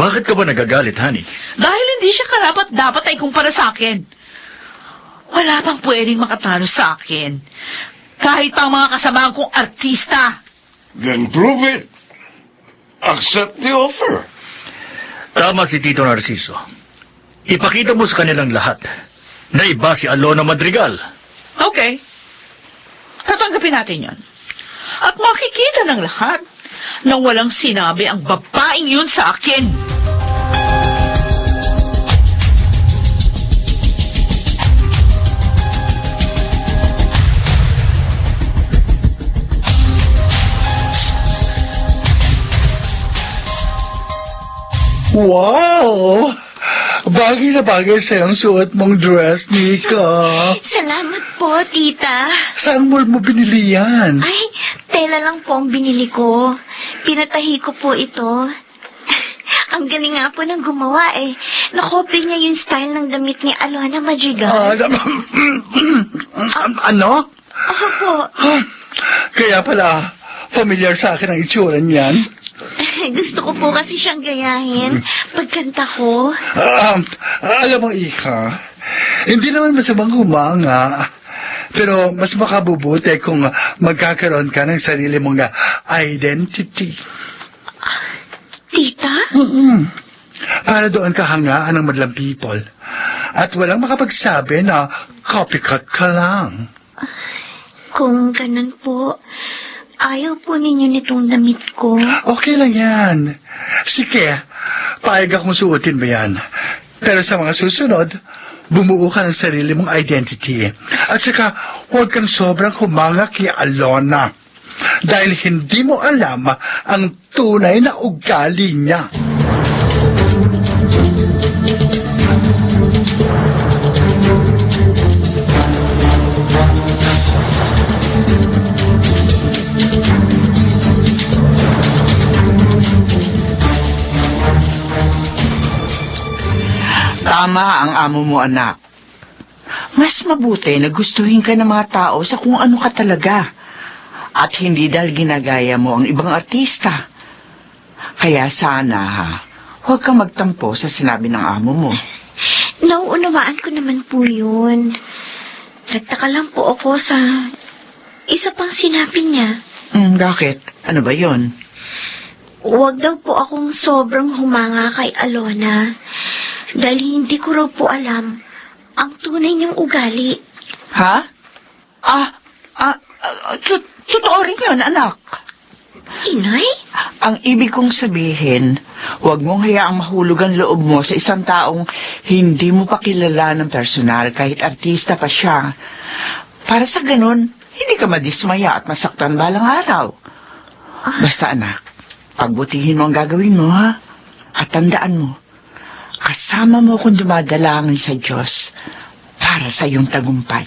Bakit ka ba nagagalit, honey? Dahil hindi siya karapat-dapat ay kumpara sa akin. Wala pang pwedeng makatalo sa akin. Kahit pa ang mga kasamahan kong artista. Then prove it. Accept the offer. Tama si Tito Narciso. Ipakita mo sa kanilang lahat na iba si Alona Madrigal. Okay. Tatanggapin natin yan. At makikita ng lahat na walang sinabi ang babaeng yun sa akin. Wow! Bagay na bagay sa'yo ang suot mong dress, Nika. Salamat po, tita. Saan mo binili yan? Ay, tela lang po ang binili ko. Pinatahi ko po ito. Ang galing nga po ng gumawa eh. Nakopy niya yung style ng damit ni Alona Madrigal. Ano? Ako po. Kaya pala, familiar sa akin ang itsura niyan. Gusto ko po kasi siyang gayahin pagkanta ko. Alam mo, Ika, hindi naman masamang humanga. Pero mas makabubuti kung magkakaroon ka ng sarili mong identity. Tita? Para doon ka hangaan ng madlang people. At walang makapagsabi na copycat ka lang. Kung ganun po, ayaw po ninyo nitong damit ko. Okay lang yan. Sige, paayag akong suotin mo yan. Pero sa mga susunod, bumuo ka ng sarili mong identity. At saka, huwag kang sobrang humanga kay Alona. Dahil hindi mo alam ang tunay na ugali niya. Tama ang amo mo, anak. Mas mabuti na gustuhin ka ng mga tao sa kung ano ka talaga. At hindi dahil ginagaya mo ang ibang artista. Kaya sana, huwag kang magtampo sa sinabi ng amo mo. Nauunawaan ko naman po yun. Nagtaka lang po ako sa isa pang sinabi niya. Bakit? Ano ba yon? Huwag daw po akong sobrang humanga kay Alona. Dahil hindi ko raw po alam ang tunay niyang ugali. Ha? Totoo rin yun, anak. Inay? Ang ibig kong sabihin, huwag mong hayaang mahulog ang loob mo sa isang taong hindi mo pa kilala ng personal kahit artista pa siya. Para sa ganun, hindi ka madismaya at masaktan balang araw. Basta anak, pagbutihin mo ang gagawin mo, ha? At tandaan mo, kasama mo kung dumadalangin sa Diyos para sa iyong tagumpay.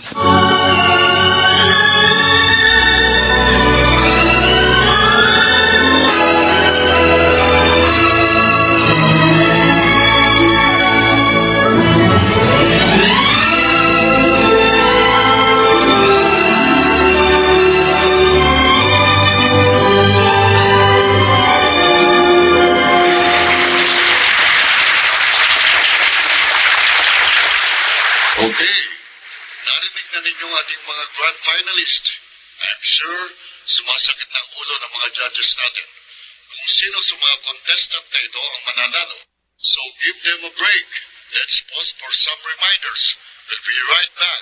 Okay. Narinig na ninyo ang ating mga grand finalist. I'm sure sumasakit ng ulo ng mga judges natin kung sino sa mga contestant na ito ang mananalo. So give them a break. Let's pause for some reminders. We'll be right back.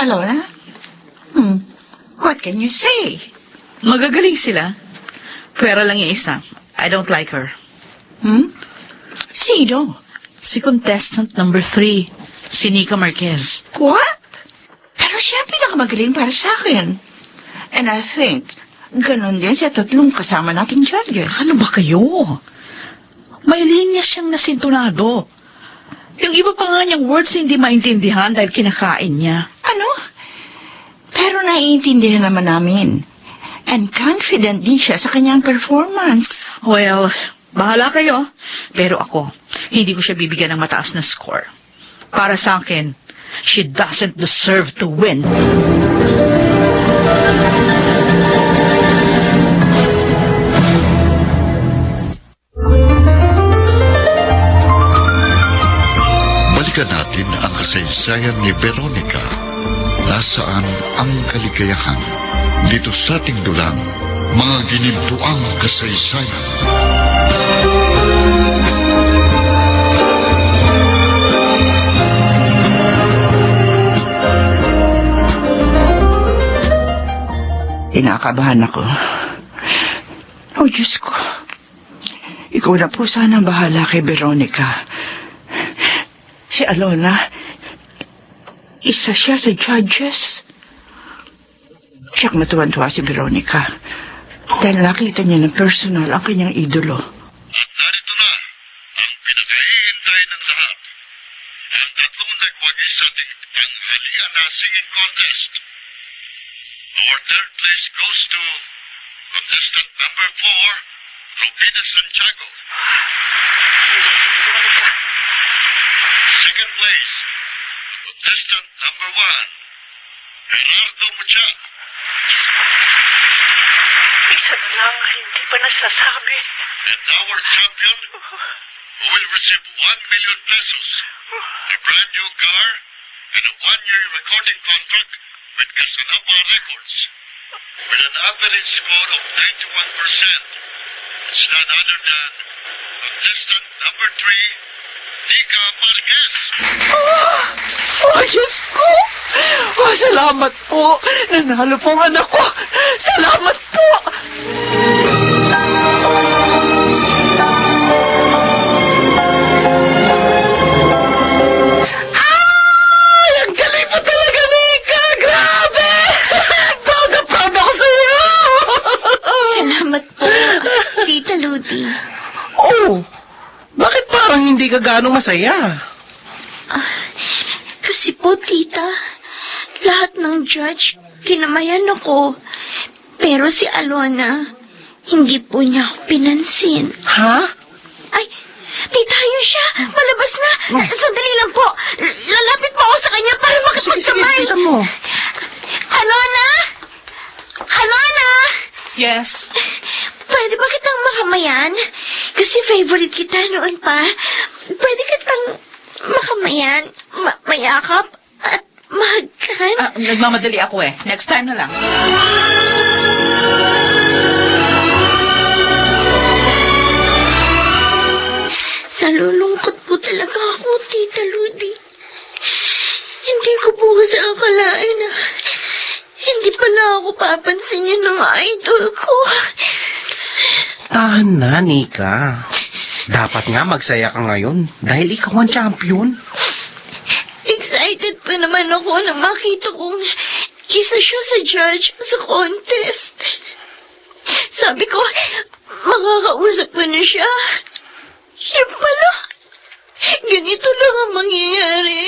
Alona? What can you say? Magagaling sila. Pero lang yung isa. I don't like her. Sino? Si contestant number 3, si Nika Marquez. What? Pero siya ang pinakamagaling para sa akin. And I think, ganon din sa tatlong kasama nating judges. Ano ba kayo? May linya siyang nasintunado. Yung iba pa nga niyang words hindi maintindihan dahil kinakain niya. Ano? Pero naiintindihan naman namin. And confident din siya sa kanyang performance. Well, bahala kayo. Pero ako, hindi ko siya bibigyan ng mataas na score. Para sa akin, she doesn't deserve to win. Balikan natin ang kasaysayan ni Veronica. Nasaan ang kaligayahan? Dito sa ating dulang, mga ginimtuang kasaysayan. Inakabahan ako. Oh, Diyos ko. Ikaw na po sana ang bahala kay Veronica. Si Alona, isa siya sa judges. Siyak matuwan-tuwa si Veronica dahil nakita niya ng personal ang kanyang idolo. At narito na ang pinakahihintay ng lahat. Ang tatlong nagwagi sa ating tanghalian na singing contest. Our third place goes to contestant number 4, Rubina Santiago. Second place, contestant number 1, Gerardo Mucha. Isa na lang, hindi pa nasasabi. And our champion, who will receive 1 million pesos, a brand new car, and a 1-year recording contract with Casanova Records. With an average score of 91%, it's none other than contestant number 3, Nika Marquez. Oh, Diyos ko! Oh, salamat po! Nanalo po ang anak ko! Salamat po! Ay! Ang galing mo talaga, Nika! Grabe! Proud na proud ako sa'yo! Salamat po, Tita Ludi. Oh, bakit parang hindi ka ganong masaya? Kasi po, tita, lahat ng judge, kinamayan ako. Pero si Alona, hindi po niya ako pinansin. Ha? Ay, tita, yun siya. Malabas na. Sandali lang po. Lalapit po ako sa kanya para Sige, makipagsamay. kita mo. Alona? Alona? Yes? Pwede ba kitang makamayan? Kasi favorite kita noon pa. Pwede kitang makamayan, mayakap, at mahagkan. Nagmamadali ako eh. Next time na lang. Nalulungkot po talaga ako, Tita Ludi. Hindi ko po kasi akalain na hindi pala ako papansinin ng idol ko. Tahan na, Nika. Dapat nga magsaya ka ngayon dahil ikaw ang champion. Excited pa naman ako na makita kong isa siya sa judge sa contest. Sabi ko, makakausap ko na siya. Yun pala, ganito lang ang mangyayari.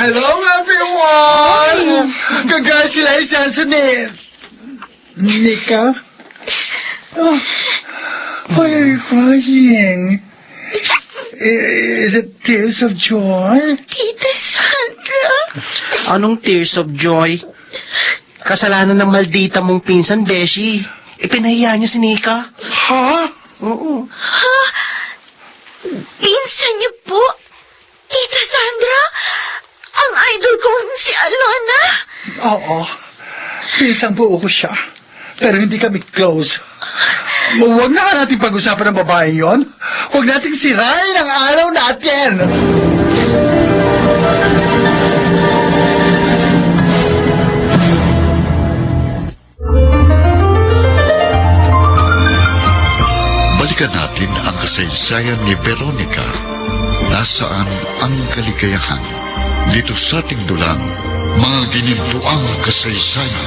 Hello, everyone! Congratulations, Nika. Oh, why are you crying? Is it tears of joy? Tita Sandra. Anong tears of joy? Kasalanan ng maldita mong pinsan, Beshi. Ipinahiya niya si Nika. Ha? Oo. Ha? Pinsan niyo po? Tita Sandra? Ang idol kong si Alona? Oo. Pinsang buo ko siya. Pero hindi kami close. Huwag na nga natin pag-usapan ng babaeng yon. Huwag nating sirain ang araw natin. Balikan natin ang kasaysayan ni Veronica. Nasaan ang kaligayahan? Dito sa ating dulang, mga ginimtuang kasaysayan.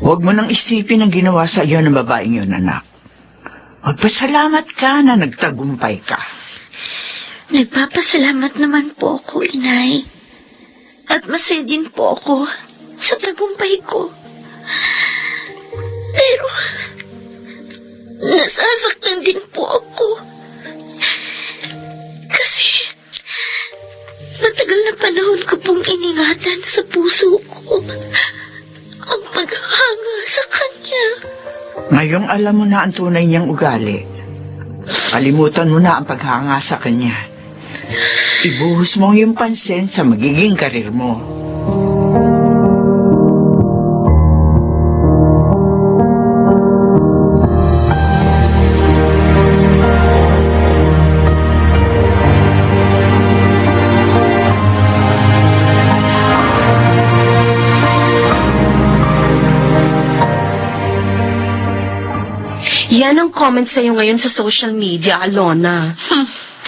Huwag mo nang isipin ang ginawa sa iyo ng babaeng yun, anak. Magpasalamat ka na nagtagumpay ka. Nagpapasalamat naman po ako, Inay. At masaya din po ako sa tagumpay ko. Pero, nasasaktan din po ako. Kasi, matagal na panahon ko pong iningatan sa puso ko Ngayong alam mo na ang tunay niyang ugali. Kalimutan mo na ang paghanga sa kanya. Ibuhos mo ang iyong pansin sa magiging karir mo. Yan ang comment sa'yo ngayon sa social media, Alona.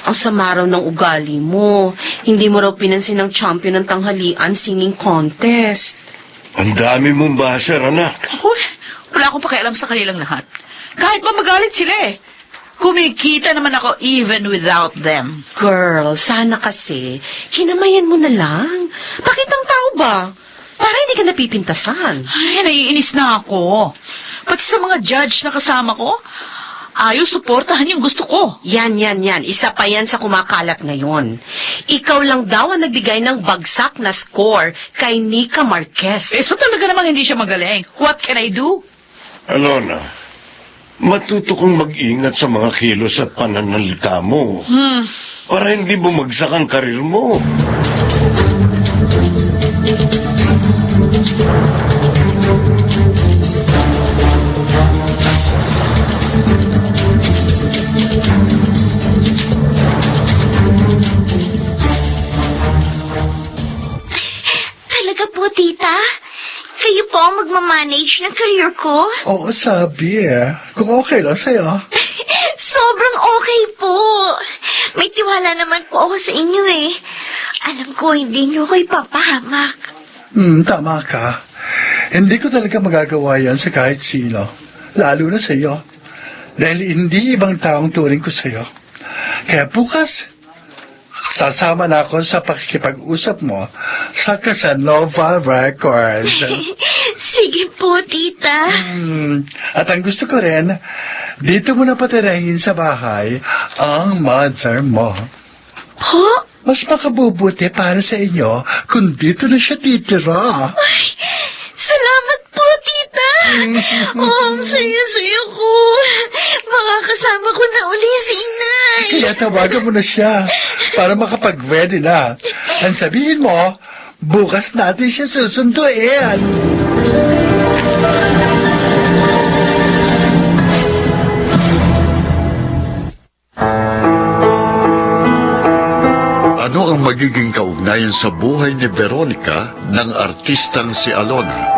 Ang sama raw ng ugali mo. Hindi mo raw pinansin ng champion ng tanghalian singing contest. Ang dami mong basher, anak. Ako, wala akong pakialam sa kanilang lahat. Kahit ba magalit sila eh. Kumikita naman ako even without them. Girl, sana kasi, hinamayan mo na lang. Bakit ang tao ba? Para hindi ka napipintasan. Ay, naiinis na ako. Pati sa mga judge na kasama ko, ayaw suportahan yung gusto ko. Yan. Isa pa yan sa kumakalat ngayon. Ikaw lang daw ang nagbigay ng bagsak na score kay Nika Marquez. So talaga namang hindi siya magaling. What can I do? Alona, matuto kang mag-ingat sa mga kilos at pananalita mo. Para hindi bumagsak ang karir mo. Talaga po, tita? Kayo po ang magmamanage ng career ko? Oo, sabi Kung okay lang sa'yo. Sobrang okay po. May tiwala naman po ako sa inyo eh. Alam ko, hindi niyo ko ipapahamak. Tama ka. Hindi ko talaga magagawa yan sa kahit sino. Lalo na sa'yo. Dahil hindi ibang taong turing ko sa'yo. Kaya bukas, sasama na ako sa pakikipag-usap mo sa Casanova Records. Sige po, tita. At ang gusto ko rin, dito mo na patirahin sa bahay ang mother mo. Po? Mas makabubuti para sa inyo kung dito na siya titira. Ay, salamat po, tita. Ang saya-saya ko. Makakasama ko na uli si inay. Kaya tawagan mo na siya para makapag-ready na. Ang sabihin mo, bukas natin siya susunduin. Ano ang magiging kaugnayan sa buhay ni Veronica ng artistang si Alona?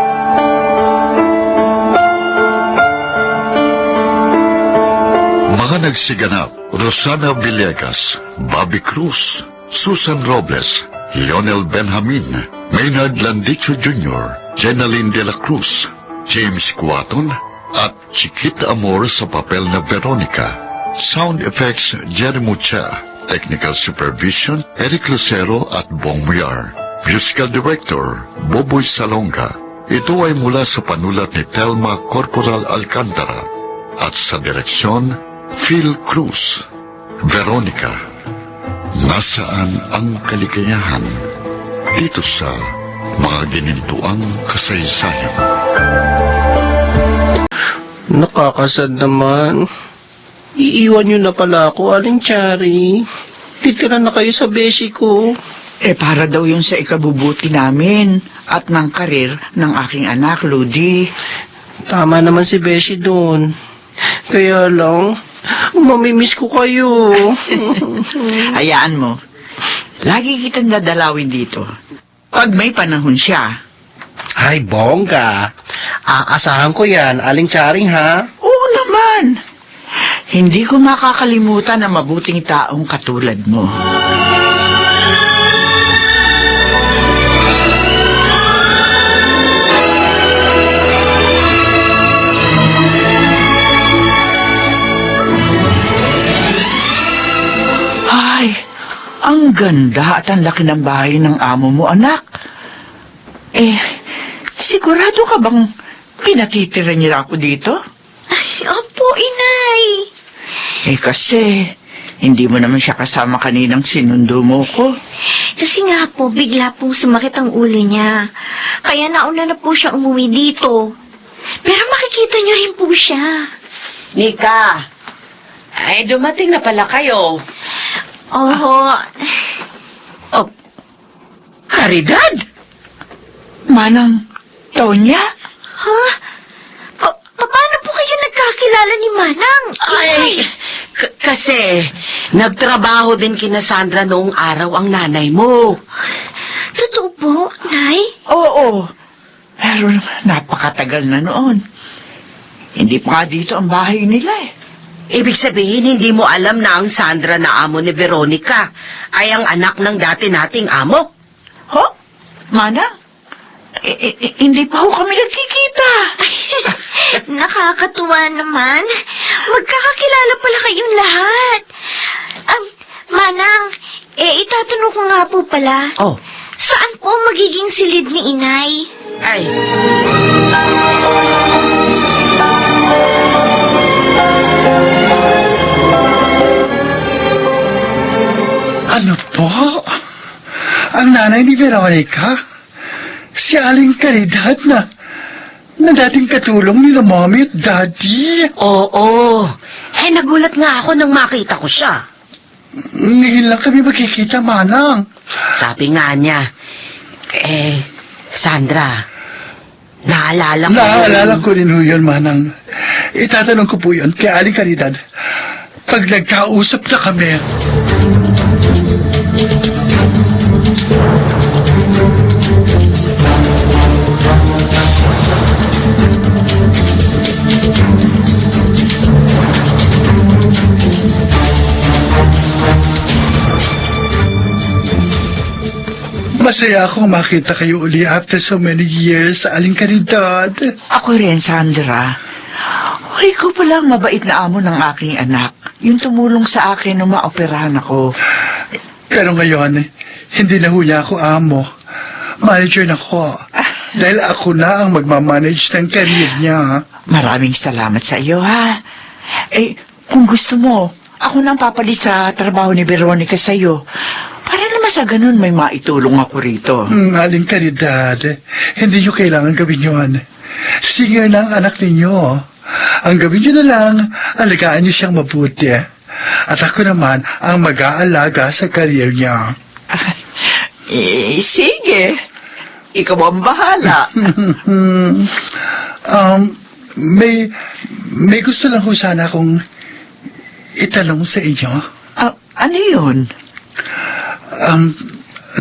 Mga nagsiganap: Rosana Villegas, Bobby Cruz, Susan Robles, Lionel Benjamin, Maynard Landicho Jr., Jenaline de la Cruz, James Cuaton, at Chiquita Amor sa papel na Veronica. Sound effects: Jerry Mucha. Technical supervision: Eric Lucero at Bong Muyar. Musical director: Boboy Salonga. Ito ay mula sa panulat ni Telma Corporal Alcantara at sa direksyon Phil Cruz. Veronica, nasaan ang kaligayahan? Dito sa mga ginintuang kasaysayan. Nakakasad naman. Iiwan niyo na pala ako, Aling Chari. Titira na kayo sa beshi ko. Para daw yun sa ikabubuti namin at ng karir ng aking anak, Ludi. Tama naman si Beshi doon. Kaya lang, mamimiss ko kayo. Hayaan mo. Lagi kitang dadalawin dito. Pag may panahon siya. Ay, bongga. Aasahan ko yan, Aling Charing, ha? Oo naman. Hindi ko makakalimutan ang mabuting taong katulad mo. Ay, ang ganda at ang laki ng bahay ng amo mo, anak. Sigurado ka bang pinatitira niya ako dito? Ay, opo, inay. Kasi, hindi mo naman siya kasama kaninang sinundo mo ko. Kasi nga po, bigla pong sumakit ang ulo niya. Kaya nauna na po siya umuwi dito. Pero makikita niyo rin po siya. Nika, ay dumating na pala kayo. Oo. Oh, Caridad? Manang Tonya? Ha? Paano po kayo nagkakilala ni Manang? Ay, kasi nagtrabaho din kina Sandra noong araw ang nanay mo. Totoo po, Nay? Oo. Pero napakatagal na noon. Hindi pa nga dito ang bahay nila eh. Ibig sabihin, hindi mo alam na ang Sandra na amo ni Veronica ay ang anak ng dati nating amo? Ho? Manang? Hindi pa ho kami nagkikita. Nakakatuwa naman. Magkakakilala pala kayong lahat. Manang, itatanong ko nga po pala. Oh, Saan po magiging silid ni Inay? ay. Ano po? Ang nanay ni Veronica? Si Aling Caridad na dating katulong ni na mommy at daddy? Oo. Nagulat nga ako nang makita ko siya. Ngayon lang kami magkikita, Manang. Sabi nga niya, Sandra, naalala ko. Naalala ko rin ho yun, Manang. Itatanong ko po yun kay Aling Caridad pag nagkausap na kami. Masaya akong makita kayo uli after so many years, Aling Caridad. Ako rin, Sandra. Ikaw pala ang mabait na amo ng aking anak. Yung tumulong sa akin nung maoperahan ako. Pero ngayon, hindi na ho niya ako amo. Manager na ko. Dahil ako na ang magmamanage ng career niya. Maraming salamat sa iyo, ha? Kung gusto mo, ako nang papalit sa trabaho ni Veronica sa iyo. Para naman sa ganun may maitulong ako rito. Aling Caridad, hindi niyo kailangan gawin yun. Singer na ang anak ninyo. Ang gawin niyo na lang, alagaan niyo siyang mabuti. At ako naman ang mag-aalaga sa career niya. Sige. Ikaw ang bahala. May gusto lang ko sana akong itanong sa inyo. Ano yun?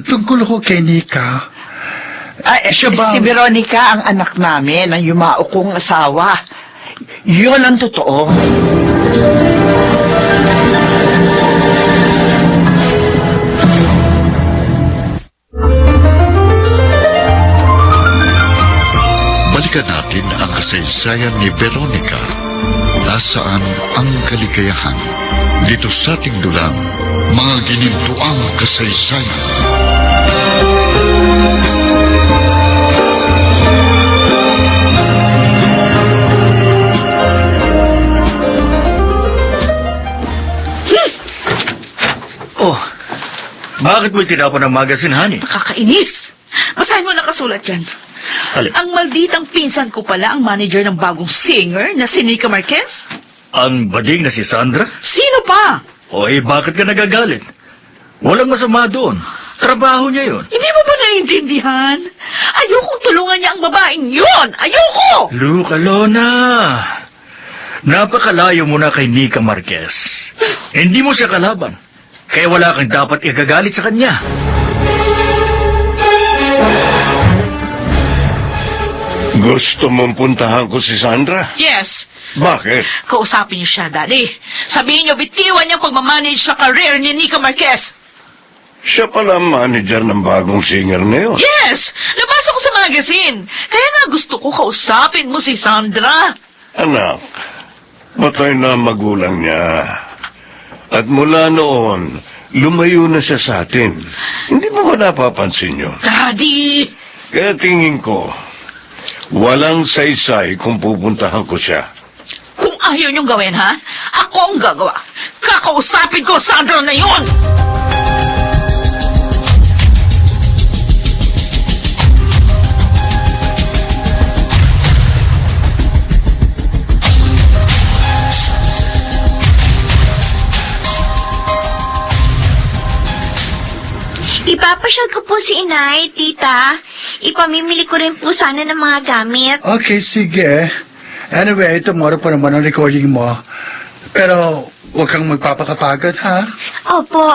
Tungkol ko kay Nika. Siya ba Si Veronica ang anak namin, ang yumao kong asawa. Yun ang totoo. Balikan natin ang kasaysayan ni Veronica. Nasaan ang kaligayahan? Dito sa ating dulang, mga ginintuang kasaysayan. Oh, bakit mo tinapon ang magazine, honey? Nakakainis. Basahin mo nakasulat yan. Alin? Ang malditang pinsan ko pala ang manager ng bagong singer na si Nika Marquez. Ang bading na si Sandra? Sino pa? Bakit ka nagagalit? Walang masama doon. Trabaho niya yun. Hindi mo ba naiintindihan? Ayokong tulungan niya ang babaeng yun! Ayoko! Luca Lona, napakalayo mo na kay Nika Marquez. Hindi mo siya kalaban. Kaya wala kang dapat igagalit sa kanya. Gusto mong puntahan ko si Sandra? Yes. Bakit? Kausapin niyo siya, Daddy. Sabihin niyo, bitiwan niyang pagmamanage sa career ni Nika Marquez. Siya pala ang manager ng bagong singer na yun. Yes! Nabasa ko sa magazine. Kaya nga gusto ko kausapin mo si Sandra. Anak, patay na ang magulang niya. At mula noon, lumayo na siya sa atin. Hindi mo ba napapansin yun? Daddy! Kaya tingin ko, walang saysay kung pupuntahan ko siya. Kung ayaw niyong gawin, ha? Ako ang gagawa. Kakausapin ko Sandra na yun! Ipapasyal ko po si inay, tita. Ipamimili ko rin po sana ng mga gamit. Okay, sige. Anyway, tomorrow pa naman ang recording mo. Pero huwag kang magpapakapagod, ha? Opo.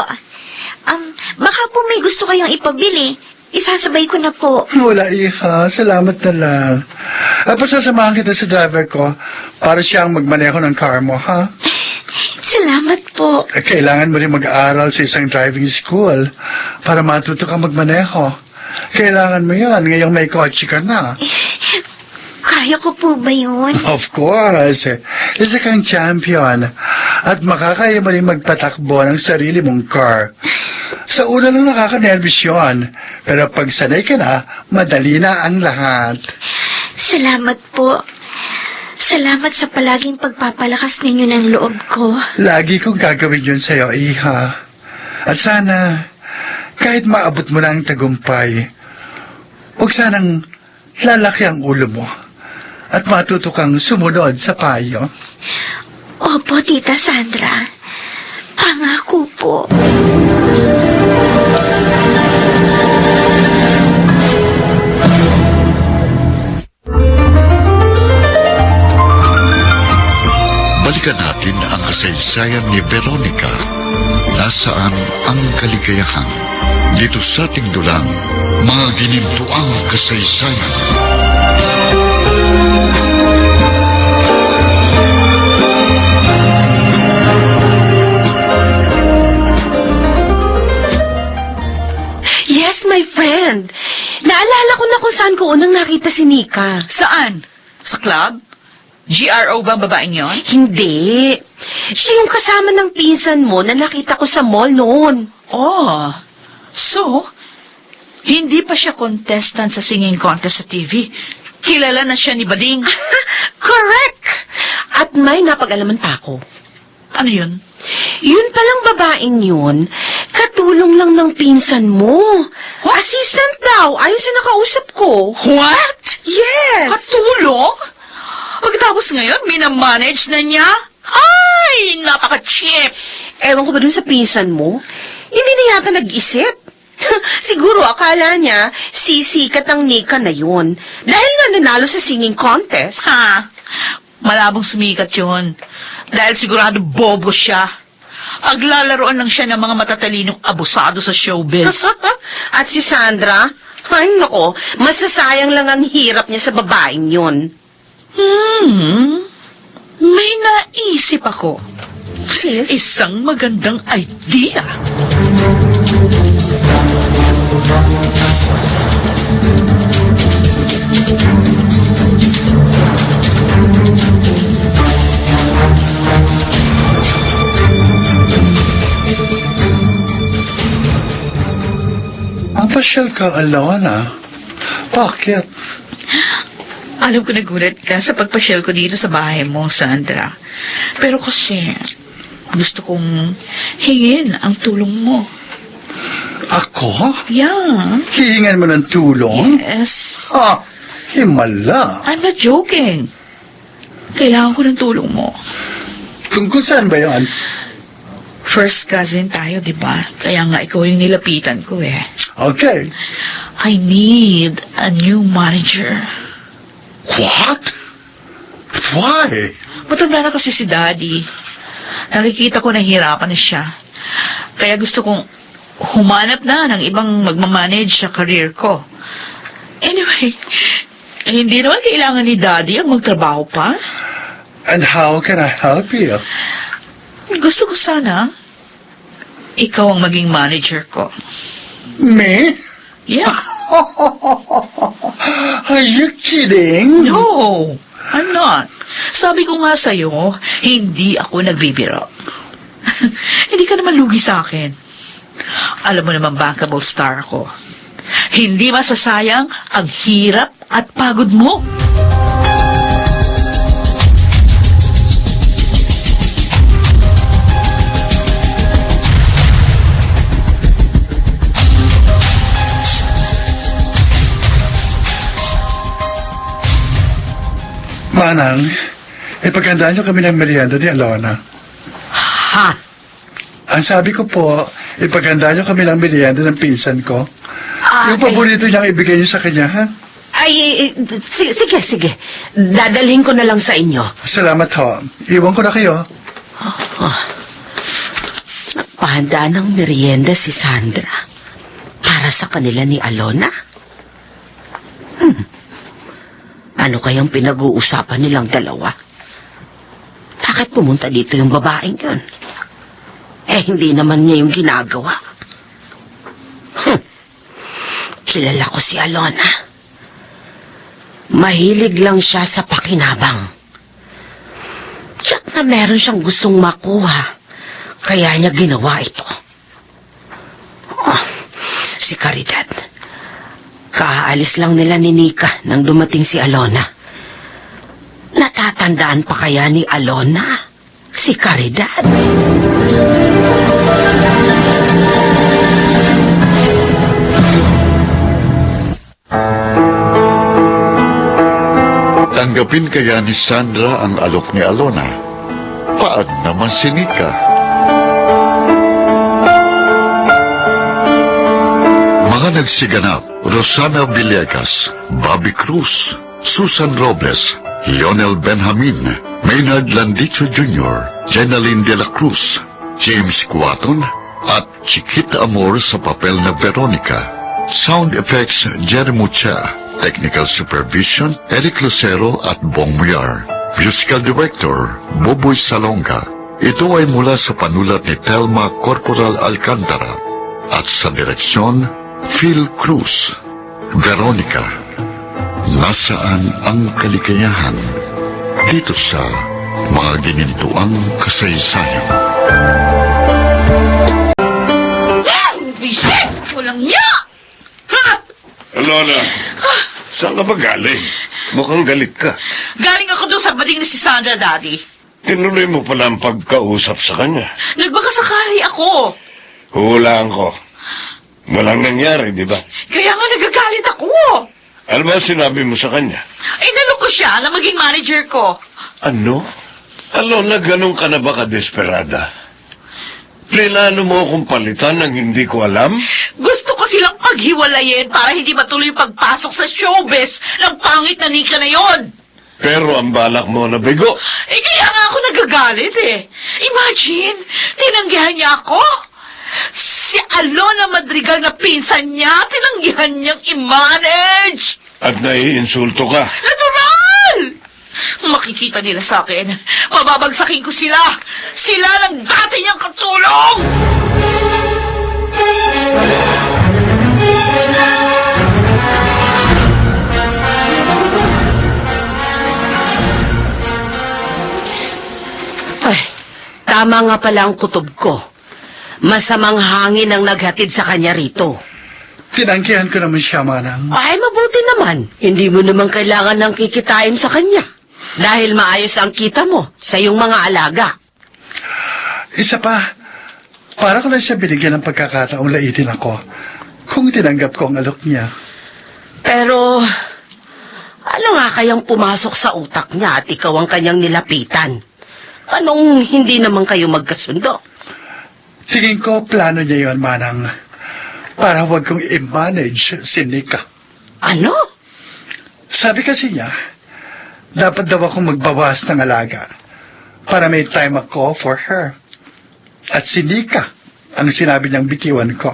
Baka po may gusto kayong ipabili. Isasabay ko na po. Wala, Iha. Salamat na lang. Pasasamahan kita sa driver ko para siyang magmaneho ng car mo, ha? Salamat po. Kailangan mo rin mag-aaral sa isang driving school para matuto kang magmaneho. Kailangan mo yan ngayong may kotse ka na. Kaya ko po ba yun? Of course. Isa kang champion at makakaya mo rin magpatakbo ng sarili mong car. Sa una lang nakaka-nervous yun, pero pag sanay ka na, madali na ang lahat. Salamat po. Salamat sa palaging pagpapalakas ninyo ng loob ko. Lagi kong gagawin yun sa'yo, Iha. At sana, kahit maabot mo na ang tagumpay, huwag sanang lalaki ang ulo mo at matuto kang sumunod sa payo. Opo, Tita Sandra. Pangako po. Balikan natin ang kasaysayan ni Veronica. Nasaan ang kaligayahan? Dito sa ating dulang, mga ginimtuang kasaysayan. Yes, my friend. Naalala ko na kung saan ko unang nakita si Nika. Saan? Sa club? GRO ba ang babaeng yon? Hindi. Siya yung kasama ng pinsan mo na nakita ko sa mall noon. Oh, so, hindi pa siya contestant sa singing contest sa TV. Kilala na siya ni Bading. Correct! At may napag-alaman pa ako. Ano yun? Yun palang babaeng yun, katulong lang ng pinsan mo. What? Assistant daw, ayon sa nakausap ko. What? Yes! Katulong? Pagkatapos ngayon, minamanage na niya? Ay, napaka-cheap! Ewan ko ba dun sa pinsan mo? Hindi na yata nag-isip. Siguro akala niya sisikat ang Nika na yun. Dahil nga nanalo sa singing contest. Ha? Malabong sumikat yun. Dahil sigurado bobo siya. Paglalaroan lang siya ng mga matatalinong abusado sa showbiz. At si Sandra? Ay, nako, masasayang lang ang hirap niya sa babaeng yun. May naisip ako. Sis? Isang magandang idea. Pasyal ka, Alona. Bakit? Alam ko nagulat ka sa pagpasyal ko dito sa bahay mo, Sandra. Pero kasi, gusto kong hingin ang tulong mo. Ako? Yeah. Hihingan mo ng tulong? Yes. Himala. I'm not joking. Kailangan ko ng tulong mo. Tungkol saan ba yan? First cousin tayo, di ba? Kaya nga ikaw yung nilapitan ko eh. Okay. I need a new manager. What? Why? Matanda na kasi si Daddy. Nakikita ko na hirapan na siya. Kaya gusto kong humanap na ng ibang magmamanage sa career ko. Anyway, hindi naman kailangan ni Daddy ang magtrabaho pa. And how can I help you? Gusto ko sana ikaw ang maging manager ko. Me? Yeah. Are you kidding? No, I'm not. Sabi ko nga sa'yo, hindi ako nagbibiro. Hindi ka naman lugi sa akin. Alam mo naman, bankable star ako. Hindi masasayang ang hirap at pagod mo. Manang, ipaghandaan niyo kami ng merienda ni Alona. Ha? Ang sabi ko po, ipaghandaan niyo kami ng merienda ng pinsan ko. Yung paborito niyang ibigay niyo sa kanya, ha? Sige. Dadalhin ko na lang sa inyo. Salamat ho. Iwan ko na kayo. Nagpahanda ng merienda si Sandra para sa kanila ni Alona. Ano kayang pinag-uusapan nilang dalawa? Bakit pumunta dito yung babaeng yun? Hindi naman niya yung ginagawa. Kilala ko si Alona. Mahilig lang siya sa pakinabang. Tiyak na meron siyang gustong makuha, kaya niya ginawa ito. Si Caridad. Kaalis lang nila ni Nika nang dumating si Alona. Natatandaan pa kaya ni Alona si Caridad? Tanggapin kaya ni Sandra ang alok ni Alona? Paano naman si Nika? Mga nagsiganap: Rosana Villegas, Bobby Cruz, Susan Robles, Lionel Benjamin, Maynard Landicho Jr., Jenaline de la Cruz, James Cuaton, at Chiquita Amor sa papel na Veronica. Sound effects: Jerry Mucha. Technical supervision: Eric Lucero at Bong Muyar. Musical director: Boboy Salonga. Ito ay mula sa panulat ni Telma Corporal Alcantara at sa direksyon Phil Cruz. Veronica, nasaan ang kaligayahan dito sa mga ginintuang kasaysayan? Bisit! Walang ya! Ha! Alona, saan ka ba galing? Mukhang galit ka. Galing ako doon sa bading ni si Sandra, Daddy. Tinuloy mo pala ang pagkausap sa kanya. Nagbakasakali ako. Hulaan ko. Walang nangyari, di ba? Kaya nga nagagalit ako. Ano ba sinabi mo sa kanya? Inalok ko siya na maging manager ko. Ano? Alona, ganun ka na ba ka-desperada? Plinano mo akong palitan ng hindi ko alam? Gusto ko silang paghiwalayin para hindi matuloy yung pagpasok sa showbiz ng pangit na Nika na yon. Pero ang balak mo na bigo. Kaya nga ako nagagalit Imagine, tinanggihan niya ako. Si Alona Madrigal na pinsan niya, tinanggihan niyang i-manage. At naiinsulto ka. Natural! Makikita nila sa akin. Mababagsakin ko sila. Sila ng dati niyang katulong! Tama nga pala ang kutob ko. Masamang hangin ang naghatid sa kanya rito. Tinanggihan ko naman siya, Manang. Ay, mabuti naman. Hindi mo naman kailangan ng kikitain sa kanya. Dahil maayos ang kita mo sa iyong mga alaga. Isa pa, para ko lang siya binigyan ng pagkakataong laitin ako kung tinanggap ko ang alok niya. Pero, ano nga kayang pumasok sa utak niya at ikaw ang kanyang nilapitan? Anong hindi naman kayo magkasundo? Tingin ko plano niya yon, Manang, para huwag kong i-manage si Nika. Ano? Sabi kasi niya, dapat daw akong magbawas ng alaga para may time ako for her. At si Nika ang sinabi niyang bitiwan ko.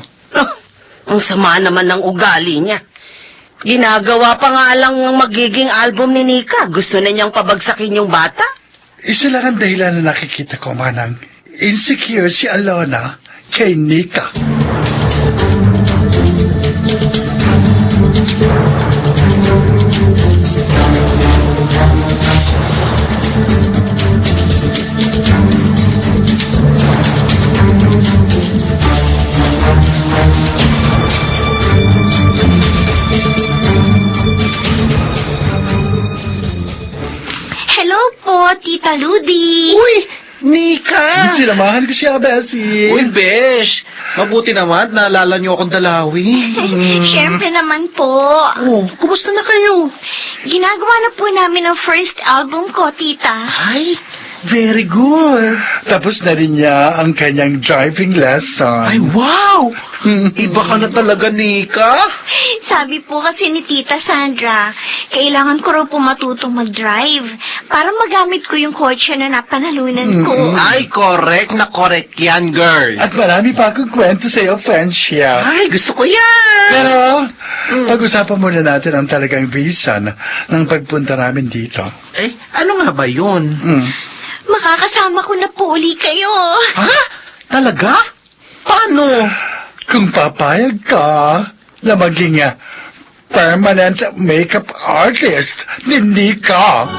Ang sama naman ng ugali niya. Ginagawa pa nga lang ang magiging album ni Nika. Gusto na niyang pabagsakin yung bata? Isa lang ang dahilan na nakikita ko, Manang. Insecure si Alona kay Nika. Hello po, Tita Ludi. Uy, Nika! Sinamahan ko siya, Bessie. Uy, Besh! Mabuti naman, naalala niyo akong dalawin. Siyempre naman po. Oh, kumusta na kayo? Ginagawa na po namin ang first album ko, Tita. Ay, Very good. Tapos na rin niya ang kanyang driving lesson. Ay, wow! Iba ka na talaga, Nika. Sabi po kasi ni Tita Sandra, kailangan ko raw po matutong mag-drive para magamit ko yung kotse na napanalunan ko. Ay, correct na correct yan, girl. At marami pa akong kwento sa'yo, friendship. Ay, gusto ko yan. Pero, pag-usapan muna natin ang talagang reason ng pagpunta namin dito. Eh, ano nga ba yun? Makakasama ko na po uli kayo. Ha? Talaga? Paano? Kung papayag ka na maging permanent makeup artist, hindi ka.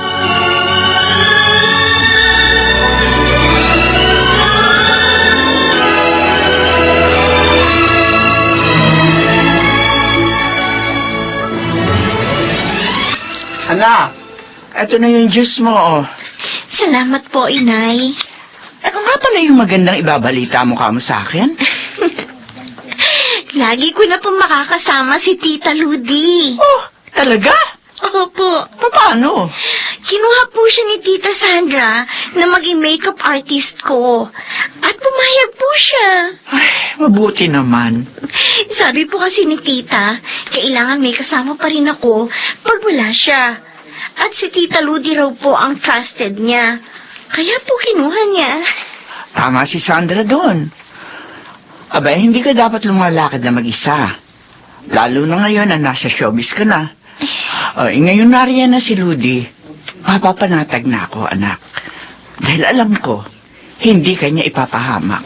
Anak, eto na yung juice mo, oh. Salamat po, Inay. Ano nga pala yung magandang ibabalita mo kamo sa akin? Lagi ko na po makakasama si Tita Ludi. Oh, talaga? Opo. Paano? Kinuha po siya ni Tita Sandra na maging makeup artist ko. At pumayag po siya. Ay, mabuti naman. Sabi po kasi ni Tita, kailangan may kasama pa rin ako pag wala siya. At si Tita Ludi raw po ang trusted niya. Kaya po kinuha niya. Tama si Sandra doon. Abay, hindi ka dapat lumalakad na mag-isa. Lalo na ngayon na nasa showbiz ka na. Ngayon nariyan na si Ludi. Mapapanatag na ako, anak. Dahil alam ko, hindi kanya ipapahamak.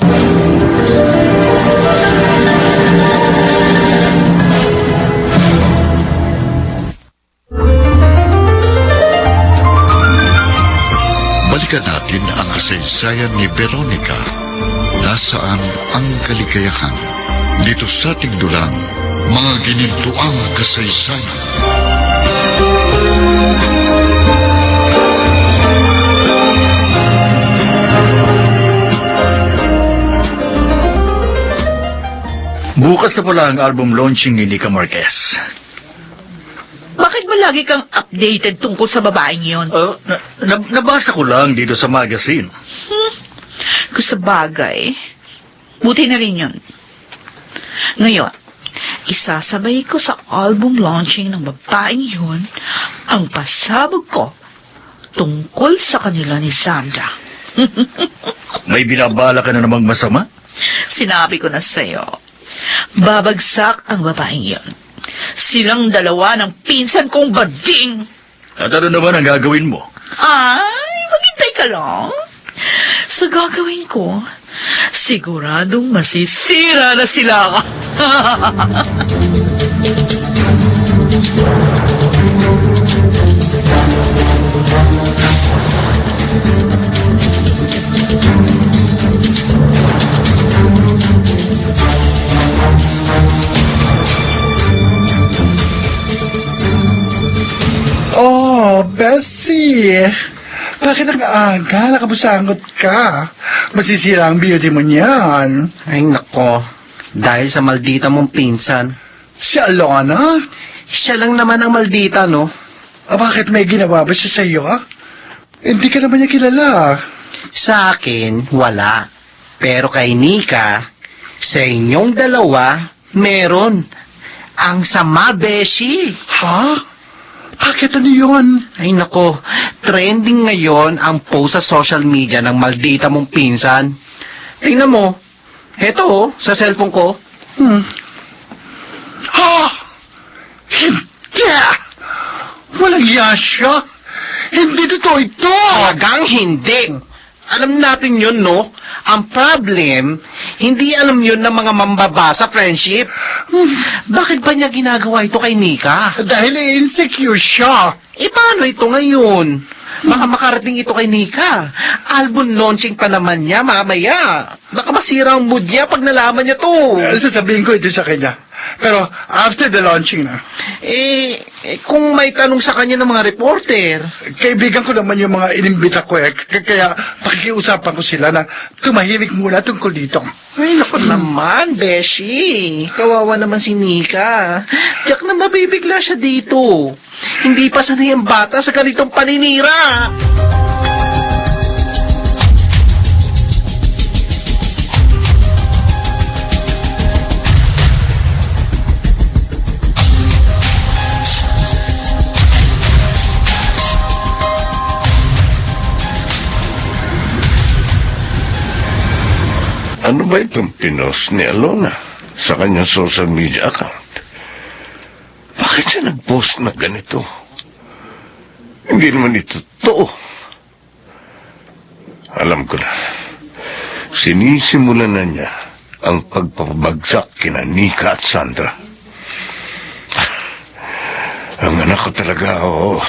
Balikan natin ang kasaysayan ni Veronica. Nasaan ang kaligayahan? Dito sa ating dulang, mga ginintuang kasaysayan. Bukas na pala ang album launching ni Nika Marquez. Bakit ba lagi kang updated tungkol sa babaeng yon? Nabasa ko lang dito sa magazine. Kung sa bagay, buti na rin yun. Ngayon, isasabay ko sa album launching ng babaeng yun ang pasabog ko tungkol sa kanila ni Sandra. May binabala ka na namang masama? Sinabi ko na sa'yo, babagsak ang babaeng yun. Silang dalawa ng pinsan kong bading. At ano naman ang gagawin mo? Ay, maghintay ka lang. Sa gagawin ko, siguradong masisira na sila. Oh, Bessie! Bakit ang aga? Nakabusangot ka. Masisira ang beauty mo niyan. Ay, nako. Dahil sa maldita mong pinsan. Si Alona? Siya lang naman ang maldita, no? Bakit may ginawa ba siya sa'yo? Hindi ka naman niya kilala. Sa akin, wala. Pero kay Nika, sa inyong dalawa, meron. Ang sama, Beshi. Ha? Bakit ano yun? Ay nako, trending ngayon ang post sa social media ng maldita mong pinsan. Tingnan mo, heto sa cellphone ko. Ha? Hindi! Walang yasya! Hindi totoo ito! Talagang hindi. Alam natin yun, no? Ang problem, hindi alam yun ng mga mambabasa, friendship. Bakit ba niya ginagawa ito kay Nika? Dahil insecure siya. Paano ito ngayon? Baka makarating ito kay Nika. Album launching pa naman niya mamaya. Baka masira ang mood niya pag nalaman niya to. Sasabihin ko ito sa kanya. Pero after the launching na. Kung may tanong sa kanya ng mga reporter. Kaibigan ko naman yung mga inimbita ko kaya pakikiusapan ko sila na tumahimik muna tungkol dito. Ay, naku naman, Beshi. Kawawa naman si Nika. Tiyak na mabibigla siya dito. Hindi pa sanay ang bata sa ganitong paninira. Ano ba itong pinost ni Alona sa kanyang social media account? Bakit siya nag-post na ganito? Hindi naman ito totoo. Alam ko na. Sinisimulan na niya ang pagpapabagsak kina Nika at Sandra. Ang anak ko talaga, oo.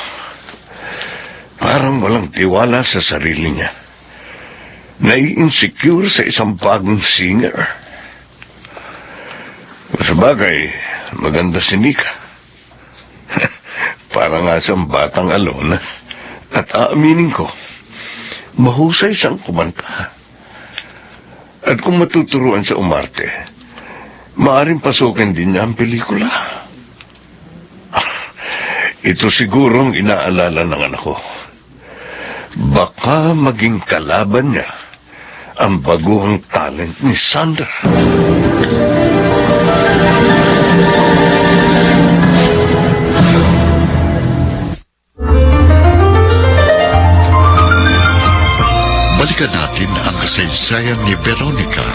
Parang walang tiwala sa sarili niya. Nai-insecure sa isang bagong singer. Sa bagay, maganda si Nika. Para nga siyang batang Alona. At aaminin ko, mahusay siyang kumanta. At kung matuturuan sa umarte, maaaring pasukin din niya ang pelikula. Ito sigurong inaalala ng anak ko. Baka maging kalaban niya ang baguhang talent ni Sandra. Balikan natin ang kasaysayan ni Veronica.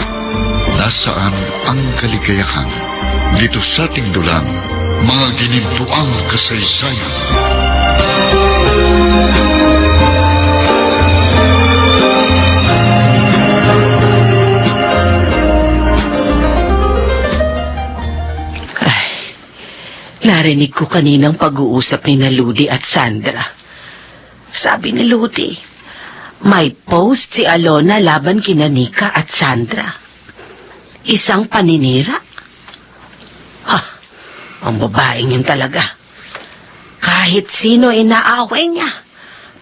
Nasaan ang kaligayahan? Dito sa ating dulang, mga ginimpuang kasaysayan. Narinig ko kaninang pag-uusap ni na Ludi at Sandra. Sabi ni Ludi, may post si Alona laban kina Nika at Sandra. Isang paninira. Ha, ang babaeng yun talaga. Kahit sino inaaway niya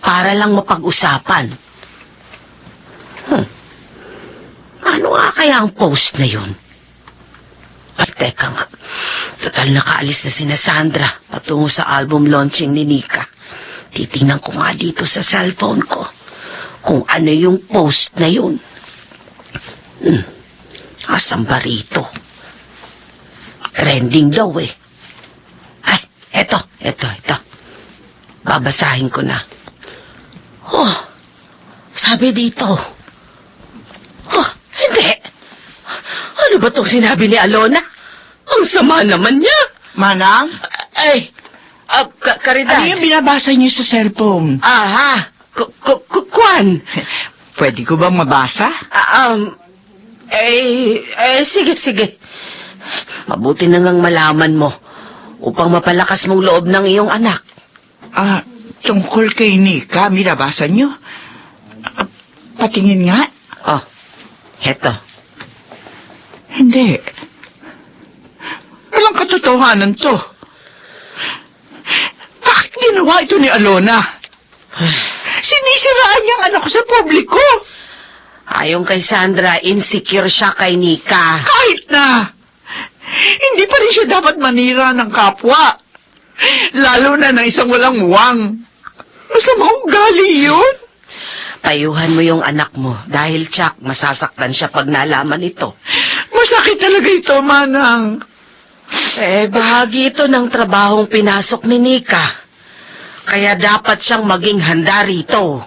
para lang mapag-usapan. Ano nga kaya ang post na yun? At teka nga, total nakaalis na sina Sandra patungo sa album launching ni Nika. Titingnan ko nga dito sa cellphone ko kung ano yung post na yun. Asan ba rito? Trending daw eh. Ay, eto. Babasahin ko na. Oh, sabi dito. Oh, hindi. Ano ba itong sinabi ni Alona? Ang sama naman niya. Manang, Ay, Caridad. ano yung binabasa niyo sa cellphone? Aha, Kwan. Pwede ko bang mabasa? Sige. Mabuti na ngang malaman mo upang mapalakas mong loob ng iyong anak. Tungkol kay Nika, binabasa niyo? Patingin nga. Oh, heto. Hindi. Walang katotohanan to. Bakit ginawa ito ni Alona? Sinisiraan niya ang anak ko sa publiko. Ayon kay Sandra, insecure siya kay Nika. Kahit na, hindi pa rin siya dapat manira ng kapwa. Lalo na ng isang walang muwang. Masamang ugali yun. Payuhan mo yung anak mo dahil tsak masasaktan siya pag nalaman ito. Masakit talaga ito, Manang. Bahagi ito ng trabahong pinasok ni Nika. Kaya dapat siyang maging handa rito.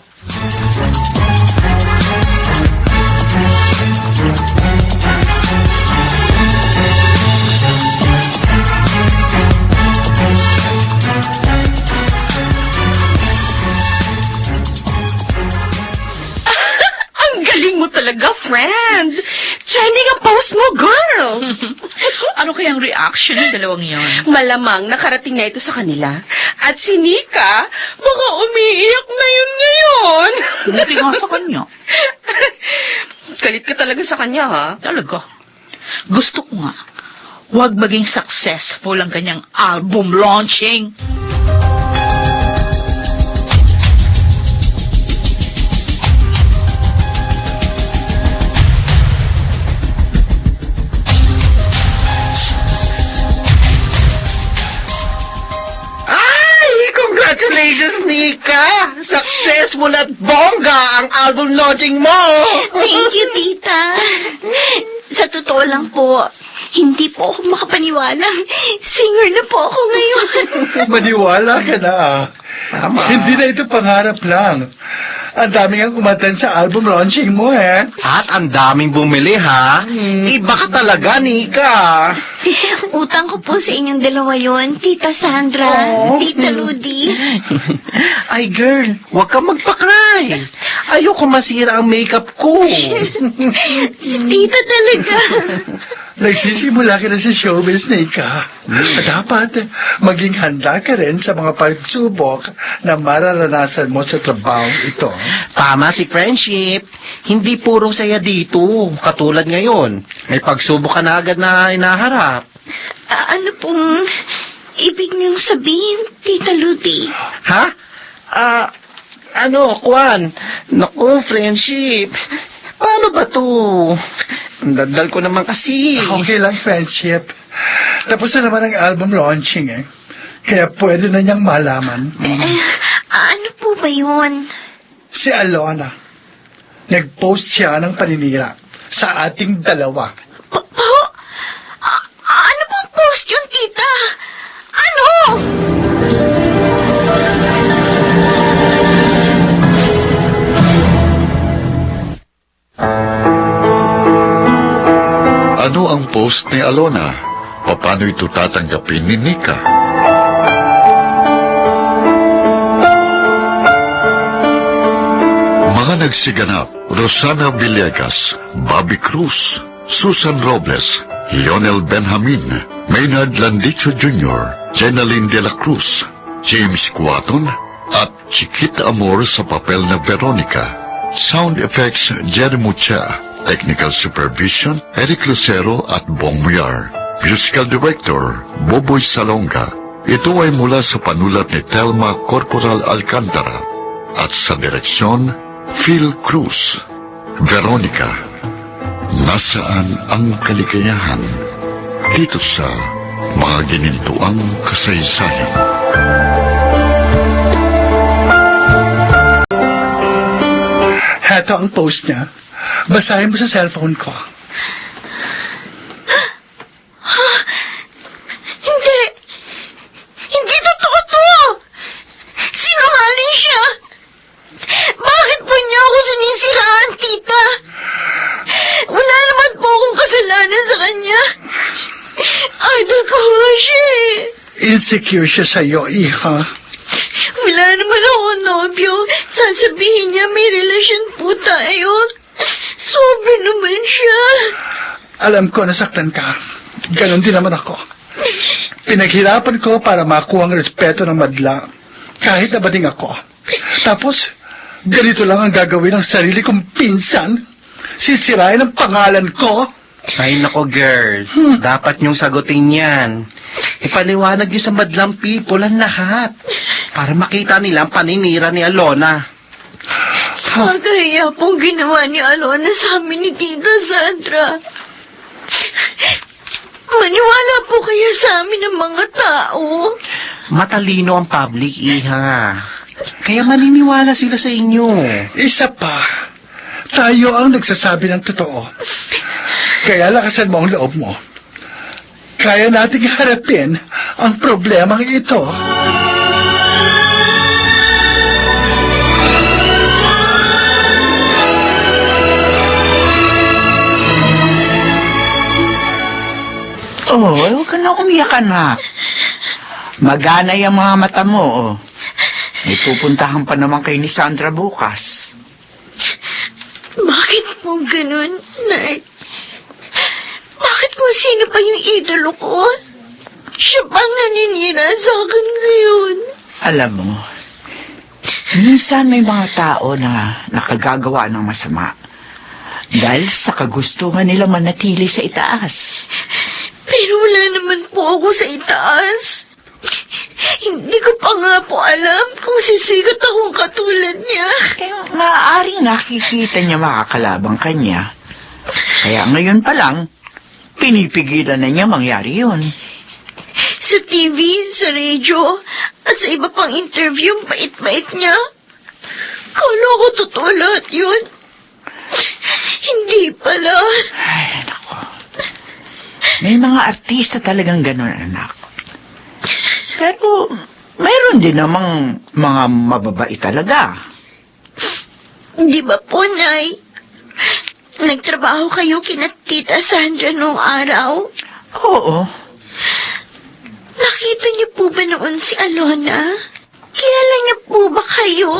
Ang galing mo talaga, friend. Trending ang post mo, girl. Ano kayang reaction ng dalawang yon? Malamang nakarating na ito sa kanila. At si Nika, baka umiiyak na yun ngayon. Hindi nga sa kanya. Galit ka talaga sa kanya, ha? Talaga. Gusto ko nga, huwag maging successful ang kanyang album launching. Congratulations, Nika! Successful at bongga ang album launching mo! Thank you, tita. Sa totoo lang po, hindi po ako makapaniwala. Singer na po ako ngayon. Maniwala ka na. Tama. Hindi na ito pangarap lang. Ang daming ang kumatan sa album launching mo, eh. At ang daming bumili, ha? Iba ka talaga, Nika. Utang ko po sa inyong dalawa yon, Tita Sandra, Tita Ludi. Ay, girl, huwag ka magpa-cry. Ayoko masira ang makeup ko. Si Tita talaga. Nagsisimula ka na sa showbiz, Nika. Dapat maging handa ka rin sa mga pagsubok na mararanasan mo sa trabaho ito. Tama si Friendship. Hindi puro saya dito. Katulad ngayon. May pagsubok ka na agad na inaharap. Ano pong ibig niyong sabihin, Tita Ludi? Ha? Kwan? Naku, Friendship. Paano ba to? Ang dadal ko naman kasi. Okay lang, Friendship. Tapos na naman ang album launching, eh. Kaya pwede na niyang malaman. Ano po ba yun? Si Alona. Nag-post siya ng paninira sa ating dalawa. Ano pong post yun, Tita? Ano? Ano ang post ni Alona? Paano ito tatanggapin ni Nika? Mga nagsiganap: Rosana Villegas, Bobby Cruz, Susan Robles, Lionel Benjamin, Maynard Landicho Jr., Jenaline de la Cruz, James Cuaton, at Chiquita Amor sa papel na Veronica. Sound effects: Jerry Mucha. Technical supervision: Eric Lucero at Bong Muyar. Musical director: Boboy Salonga. Ito ay mula sa panulat ni Telma Corporal Alcantara at sa direksyon Phil Cruz. Veronica, nasaan ang kaligayahan? Dito sa mga ginintuang kasaysayan. Heto ang post niya. Basahin mo sa cellphone ko. Hindi totoo to. Sinungaling siya. Bakit po niya ako sinisiraan, Tita? Wala naman po akong kasalanan sa kanya. Idol ko nga siya eh. Insecure siya sa'yo, iha. Wala naman ako nobyo. Sasabihin niya may relasyon po tayo. Sobra naman siya. Alam ko nasaktan ka. Ganon din naman ako. Pinaghirapan ko para makuha ang respeto ng madla. Kahit nabating ako. Tapos, ganito lang ang gagawin ng sarili kong pinsan. Sisirain ang pangalan ko. Ay, nako, girl. Dapat niyong sagutin yan. Ipaliwanag niyo sa madlang people ang lahat. Para makita nila ang paninira ni Alona. Kagaya pong ginawa ni Alona sa amin ni Tita Sandra. Maniwala po kaya sa amin ng mga tao. Matalino ang public, iha. Kaya maniniwala sila sa inyo. Isa pa, tayo ang nagsasabi ng totoo. Kaya lakasan mo ang loob mo. Kaya nating harapin ang problemang ito. Oh, huwag ka na umiyak, anak. Magana yung mga mata mo, oh. May pupuntahan pa naman kay ni Sandra bukas. Bakit po ganun, Nay? Bakit kung sino pa yung idolo ko? Siya pang naninira sa akin ngayon. Alam mo, minsan may mga tao na nakagagawa ng masama dahil sa kagustuhan nila manatili sa itaas. Pero wala naman po ako sa itaas. Hindi ko pa nga po alam kung sisigat akong katulad niya. Kaya maaaring nakikita niya makakalabang kanya. Kaya ngayon pa lang, pinipigilan na niya mangyari yun. Sa TV, sa radyo, at sa iba pang interview, bait-bait niya. Kala ko totoo lahat yun. Hindi pala. Ay, naku. May mga artista talagang ganun, anak. Pero, mayroon din namang mga mababait talaga. Di ba po, Nay? Nagtrabaho kayo kina Tita Sandra noong araw? Oo. Nakita niyo po ba noon si Alona? Kilala niya po ba kayo?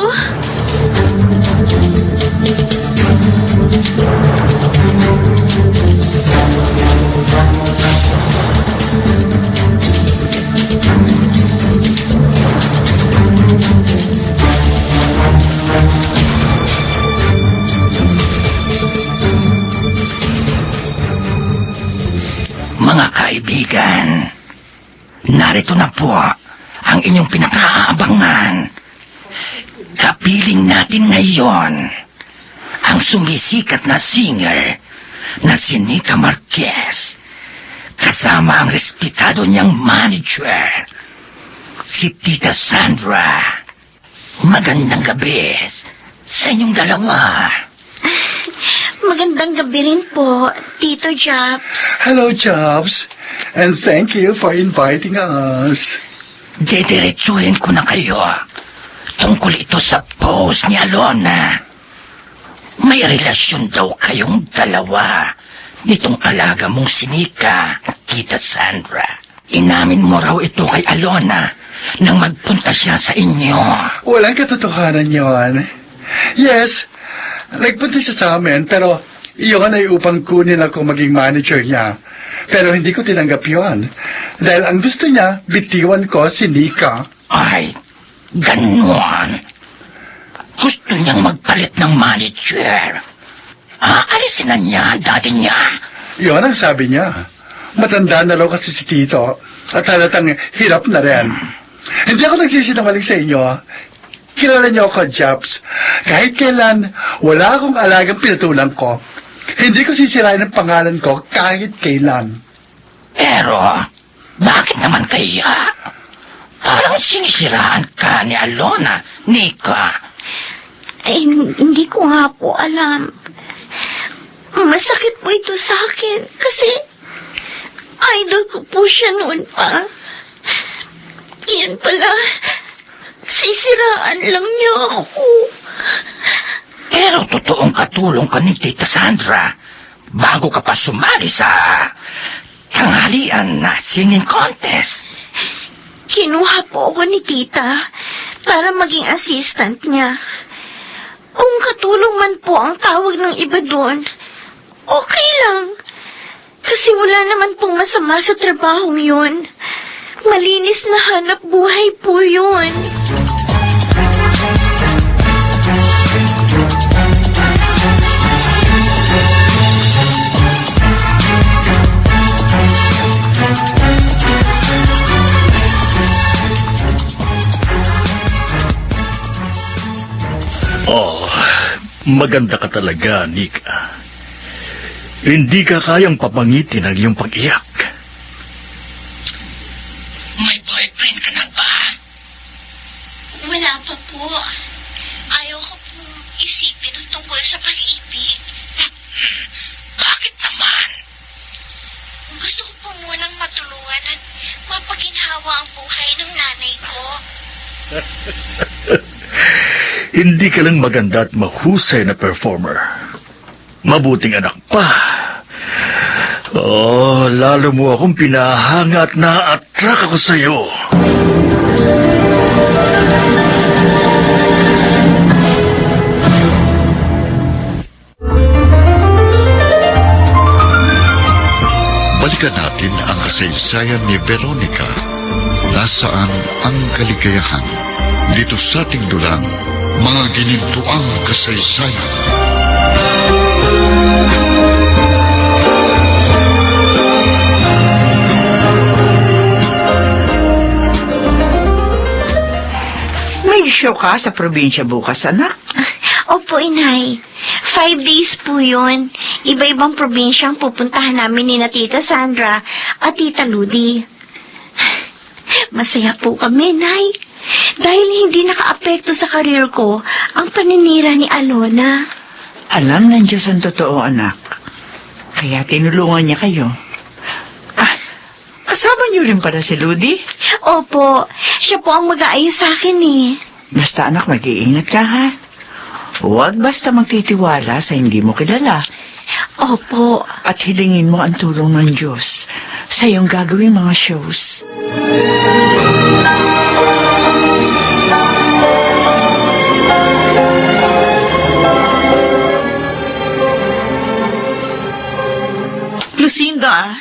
Mga kaibigan, narito na po ang inyong pinakaabangan. Kapiling natin ngayon ang sumisikat na singer na si Nika Marquez kasama ang respetado niyang manager, si Tita Sandra. Magandang gabi sa inyong dalawa. Magandang gabi rin po, Tito Japs. Hello, Jobs. And thank you for inviting us. Dediretsuhin ko na kayo tungkol ito sa post ni Alona. May relasyon daw kayong dalawa nitong alaga mong si Nika, Tita Sandra. Inamin mo raw ito kay Alona nang magpunta siya sa inyo. Walang katotohanan yon. Yes, nagpunta siya sa amin, pero iyon ay upang kunin ako maging manager niya. Pero hindi ko tinanggap yon. Dahil ang gusto niya, bitiwan ko si Nika. Ay, ganon. Gusto niyang magpalit ng manager. Aalisin na niya ang dati niya. Yon ang sabi niya. Matanda na raw kasi si Tito. At halatang hirap na rin. Hindi ako nagsisinungaling sa inyo. Kilala niyo ako, Japs. Kahit kailan, wala akong alagang pinatulang ko. Hindi ko sisirain ang pangalan ko kahit kailan. Pero, bakit naman kaya? Parang sinisiraan ka ni Alona, Nika. Ay, hindi ko nga po alam. Masakit po ito sa akin kasi idol ko po siya noon pa. Yan pala, sisiraan lang niya ako. Pero totoong katulong ka ni Tita Sandra bago ka pa sumali sa tanghalian na singing contest. Kinuha po ako ni Tita para maging assistant niya. Kung katulong man po ang tawag ng iba doon, okay lang. Kasi wala naman pong masama sa trabahong yun. Malinis na hanap buhay po yun. Oh, maganda ka talaga, Nika. Hindi ka kayang papangitin ang iyong pag-iyak. May boyfriend ka na ba? Wala pa po. Ayaw ko pong isipin ang tungkol sa pag-ibig. Bakit naman? Gusto ko po munang matulungan at mapaginhawa ang buhay ng nanay ko. Hindi ka lang maganda at mahusay na performer. Mabuting anak pa. Oh, lalo mo akong pinahanga at na-attract ako sa'yo. Balikan natin ang kasaysayan ni Veronica. Nasaan ang kaligayahan? Dito sa ating dulang, mga ginintuang kasaysayan. May show ka sa probinsya bukas, anak? Opo, Inay. 5 days po yun. Iba-ibang probinsya ang pupuntahan namin ni na Tita Sandra at Tita Ludi. Masaya po kami, Nay. Dahil hindi nakaapekto sa karir ko ang paninira ni Alona. Alam ng Diyos ang totoo, anak. Kaya tinulungan niya kayo. Kasama niyo rin pala si Ludi? Opo, siya po ang mag-aayos sa akin eh. Basta anak, mag-iingat ka, ha? Huwag basta magtitiwala sa hindi mo kilala. Opo. At hilingin mo ang tulong ng Diyos sa iyong gagawing mga shows. Lucinda,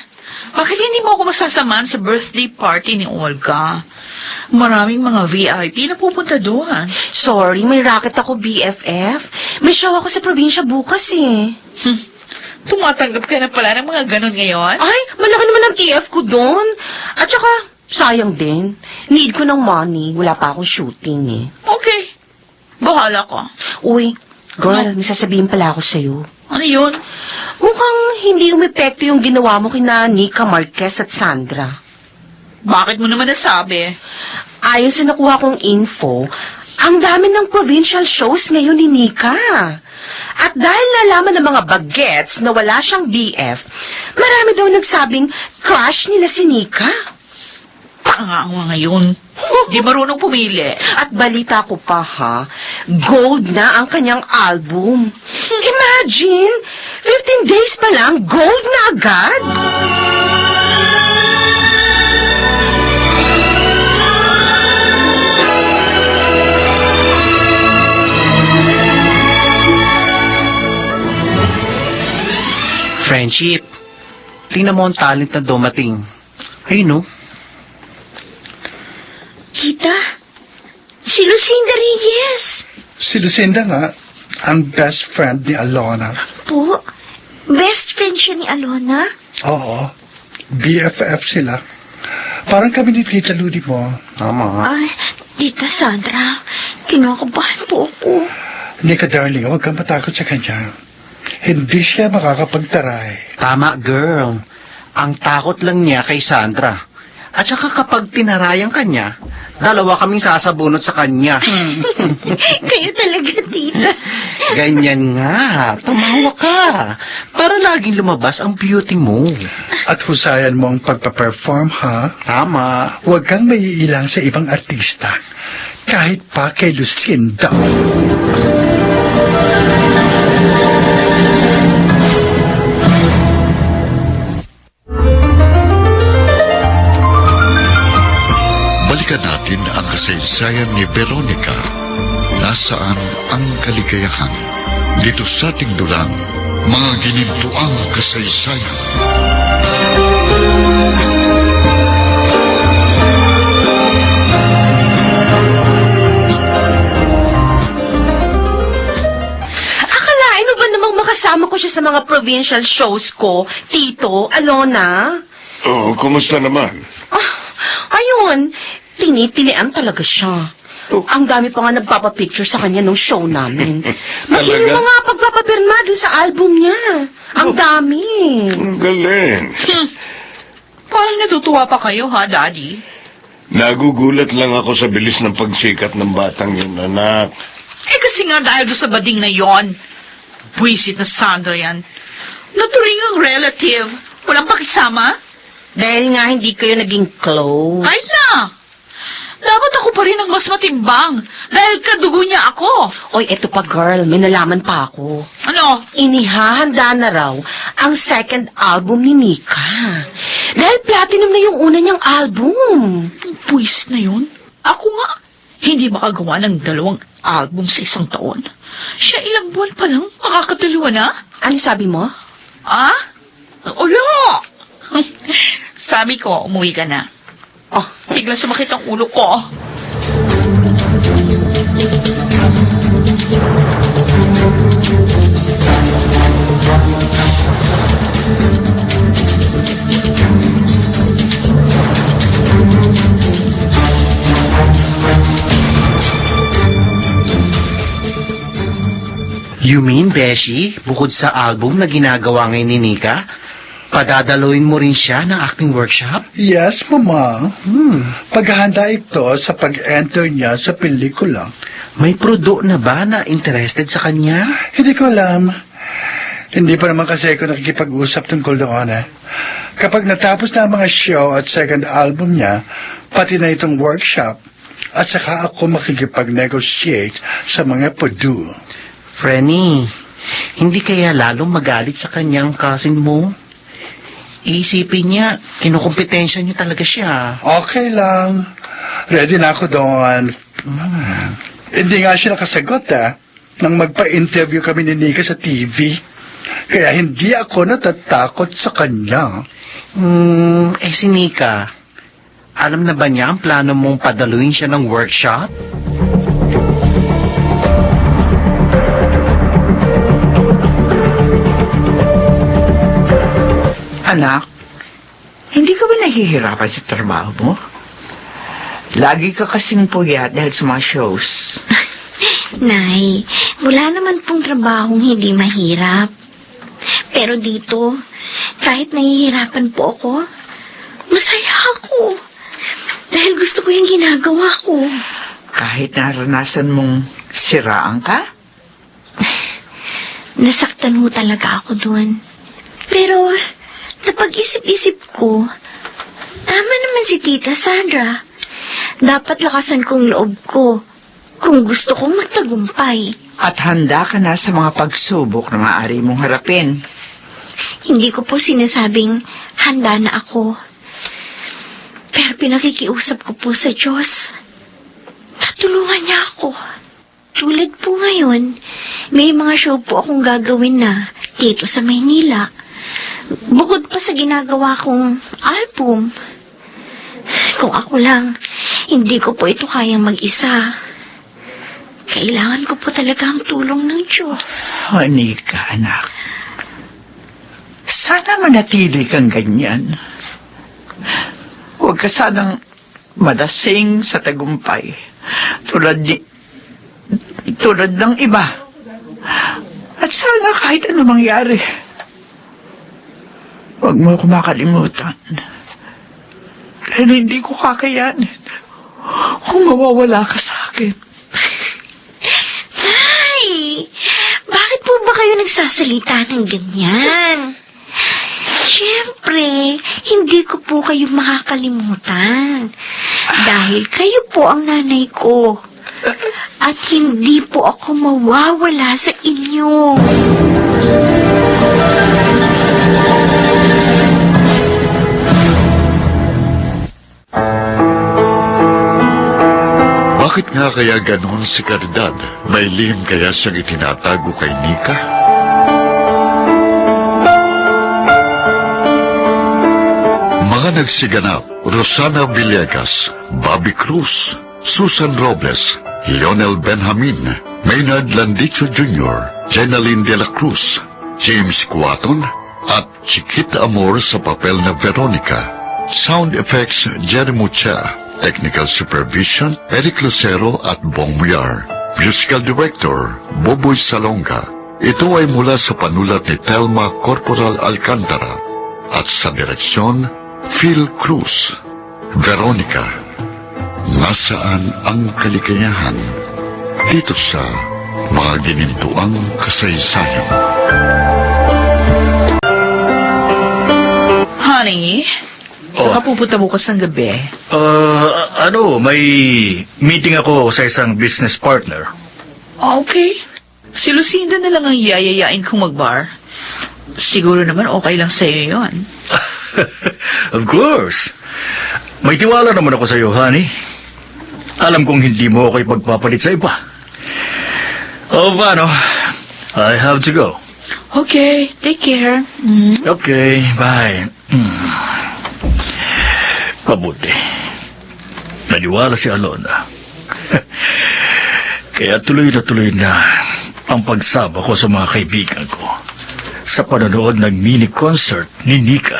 bakit hindi mo ako masasamahan sa birthday party ni Olga? Maraming mga VIP na pupunta doon. Sorry, may racket ako, BFF. May show ako sa probinsya bukas eh. Tumatanggap ka na pala ng mga ganon ngayon? Ay, malaki naman ang TF ko doon. At saka, sayang din. Need ko ng money. Wala pa akong shooting eh. Okay. Bahala ka. Uy, girl, may sasabihin pala ako sa'yo. Ano yun? Mukhang hindi umepekto yung ginawa mo kina Nika Marquez at Sandra. Bakit mo naman nasabi? Ayon sa nakuha kong info, ang dami ng provincial shows ngayon ni Nika. At dahil nalaman ng mga bagets na wala siyang BF, marami daw nagsabing crush nila si Nika. Tanga nga ngayon. Di marunong pumili. At balita ko pa ha, gold na ang kanyang album. Imagine, 15 days pa lang, gold na agad. Friendship. Tingnan mo ang talent na dumating. Ayun, no? Tita, si Lucinda Reyes. Si Lucinda nga, ang best friend ni Alona. Po, best friend siya ni Alona? Oo, BFF sila. Parang kami ni Tita Ludi mo. Tama. Ay, Tita Sandra, kinakabahan po ako. Nika darling, huwag kang matakot sa kanya. Hindi siya makakapagtaray. Tama, girl. Ang takot lang niya kay Sandra. At saka kapag tinarayan kanya, dalawa kaming sasabunot sa kanya. Kayo talaga, Tita. Ganyan nga. Tumawa ka. Para laging lumabas ang beauty mo. At husayan mo ang pagpaperform, ha? Tama. Huwag kang maiilang sa ibang artista. Kahit pa kay Lucinda. Balikan natin ang kasaysayan ni Veronica. Nasaan ang kaligayahan? Dito sa ating dulang, mga ginintuang kasaysayan. Akalain mo ba namang makasama ko siya sa mga provincial shows ko, Tito, Alona? Oh, kumusta naman? Ayun, tinitilian talaga siya. Ang dami pa nga nagpapapicture sa kanya nung show namin. Maging Talaga? mga pagpapapirma dun sa album niya. Ang dami. Ang galing. Parang natutuwa pa kayo, ha, Daddy? Nagugulat lang ako sa bilis ng pagsikat ng batang yun, anak. Eh kasi nga dahil doon sa bading na yon, buwisit na Sandra yan. Naturing ang relative. Walang pakisama? Dahil nga hindi kayo naging close. Ay na! Dapat ako pa rin ang mas matimbang dahil kadugo niya ako. Oy, eto pa girl, may nalaman pa ako. Ano? Inihahanda na raw ang second album ni Nika. Dahil platinum na yung una niyang album. Buwisit na yun? Ako nga, hindi makagawa ng 2 album sa isang taon. Siya ilang buwan pa lang, makakadalawa na. Ano sabi mo? Ah? Ulo! Sabi ko, umuwi ka na. Oh, Bigla sumakit ang ulo ko. You mean, Beshi, bukod sa album na ginagawa ngayon ni Nika, padadaloin mo rin siya ng acting workshop? Yes, Mama. Paghahanda ito sa pag-enter niya sa pelikula. May prodo na ba na interested sa kanya? Hindi ko alam. Hindi pa naman kasi ako nakikipag-usap tungkol doon eh. Kapag natapos na ang mga show at second album niya, pati na itong workshop, at saka ako makikipag-negotiate sa mga produ. Frenny, hindi kaya lalong magalit sa kanyang cousin mo? Iisipin niya, kinukumpetensya niyo talaga siya. Okay lang. Ready na ako doon. Hindi nga siya nakasagot nang magpa-interview kami ni Nika sa TV. Kaya hindi ako natatakot sa kanya. Si Nika, alam na ba niya ang plano mong padaluin siya ng workshop? Anak, hindi ka ba nahihirapan sa trabaho mo? Lagi ka kasing puyat dahil sa mga shows. Nay, wala naman pong trabahong hindi mahirap. Pero dito, kahit nahihirapan po ako, masaya ako. Dahil gusto ko yung ginagawa ko. Kahit naranasan mong siraan ka? Nasaktan ho talaga ako doon. Pero, napag-isip-isip ko, tama naman si Tita Sandra. Dapat lakasan kong loob ko kung gusto kong magtagumpay. At handa ka na sa mga pagsubok na maaari mong harapin. Hindi ko po sinasabing handa na ako. Pero pinakikiusap ko po sa Diyos. Tatulungan niya ako. Tulad po ngayon, may mga show po akong gagawin na dito sa Maynila. Bukod pa sa ginagawa kong album. Kung ako lang, hindi ko po ito kayang mag-isa. Kailangan ko po talaga ang tulong ng Diyos. Nika, anak. Sana manatili kang ganyan. Huwag ka sanang malasing sa tagumpay. Tulad ng iba. At sana kahit ano mangyari, huwag mo ako makalimutan. Dahil hindi ko kakayanin kung mawawala ka sa akin. Nay! Bakit po ba kayo nagsasalita ng ganyan? Siyempre, hindi ko po kayo makakalimutan. Dahil kayo po ang nanay ko. At hindi po ako mawawala sa inyo. Bakit nga kaya ganon si Caridad? May lihim kaya siyang itinatago kay Nika? Mga nagsiganap, Rosana Villegas, Bobby Cruz, Susan Robles, Lionel Benjamin, Maynard Landicho Jr., Jenaline de la Cruz, James Cuaton, at Chiquita Amor sa papel na Veronica. Sound effects, Jerry Mucha. Technical supervision, Eric Lucero at Bong Muyar. Musical director, Boboy Salonga. Ito ay mula sa panulat ni Telma Corporal Alcantara. At sa direksyon, Phil Cruz. Veronica, nasaan ang kaligayahan? Dito sa mga ginintuang kasaysayan. Honey, saan ka pupunta bukas ng gabi? May meeting ako sa isang business partner. Okay. Si Lucinda na lang ang yayayain kong mag-bar. Siguro naman okay lang sa'yo yun. Of course. May tiwala naman ako sa iyo, honey. Alam kong hindi mo ako ipagpapalit sa iba. Paano? I have to go. Okay, take care. Okay, bye. Mabuti. Naniwala si Alona. Kaya tuloy na ang pagsama ko sa mga kaibigan ko sa panonood ng mini-concert ni Nika.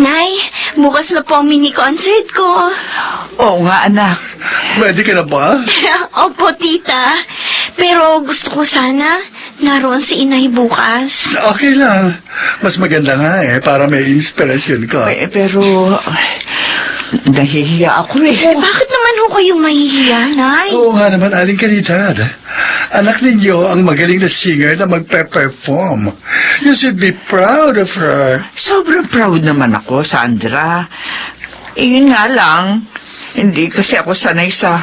Nay, bukas na po ang mini-concert ko. Oo nga, anak. Ready ka na ba? Opo, tita. Pero gusto ko sana naroon si inay bukas. Okay lang. Mas maganda nga para may inspirasyon ka. Pero nahihiya ako eh. Bakit naman ho kayong mahihiya, Nay? Oo nga naman, Aling Caridad. Anak ninyo ang magaling na singer na magpe-perform. You should be proud of her. Sobrang proud naman ako, Sandra. Yun nga lang, hindi kasi ako sanay sa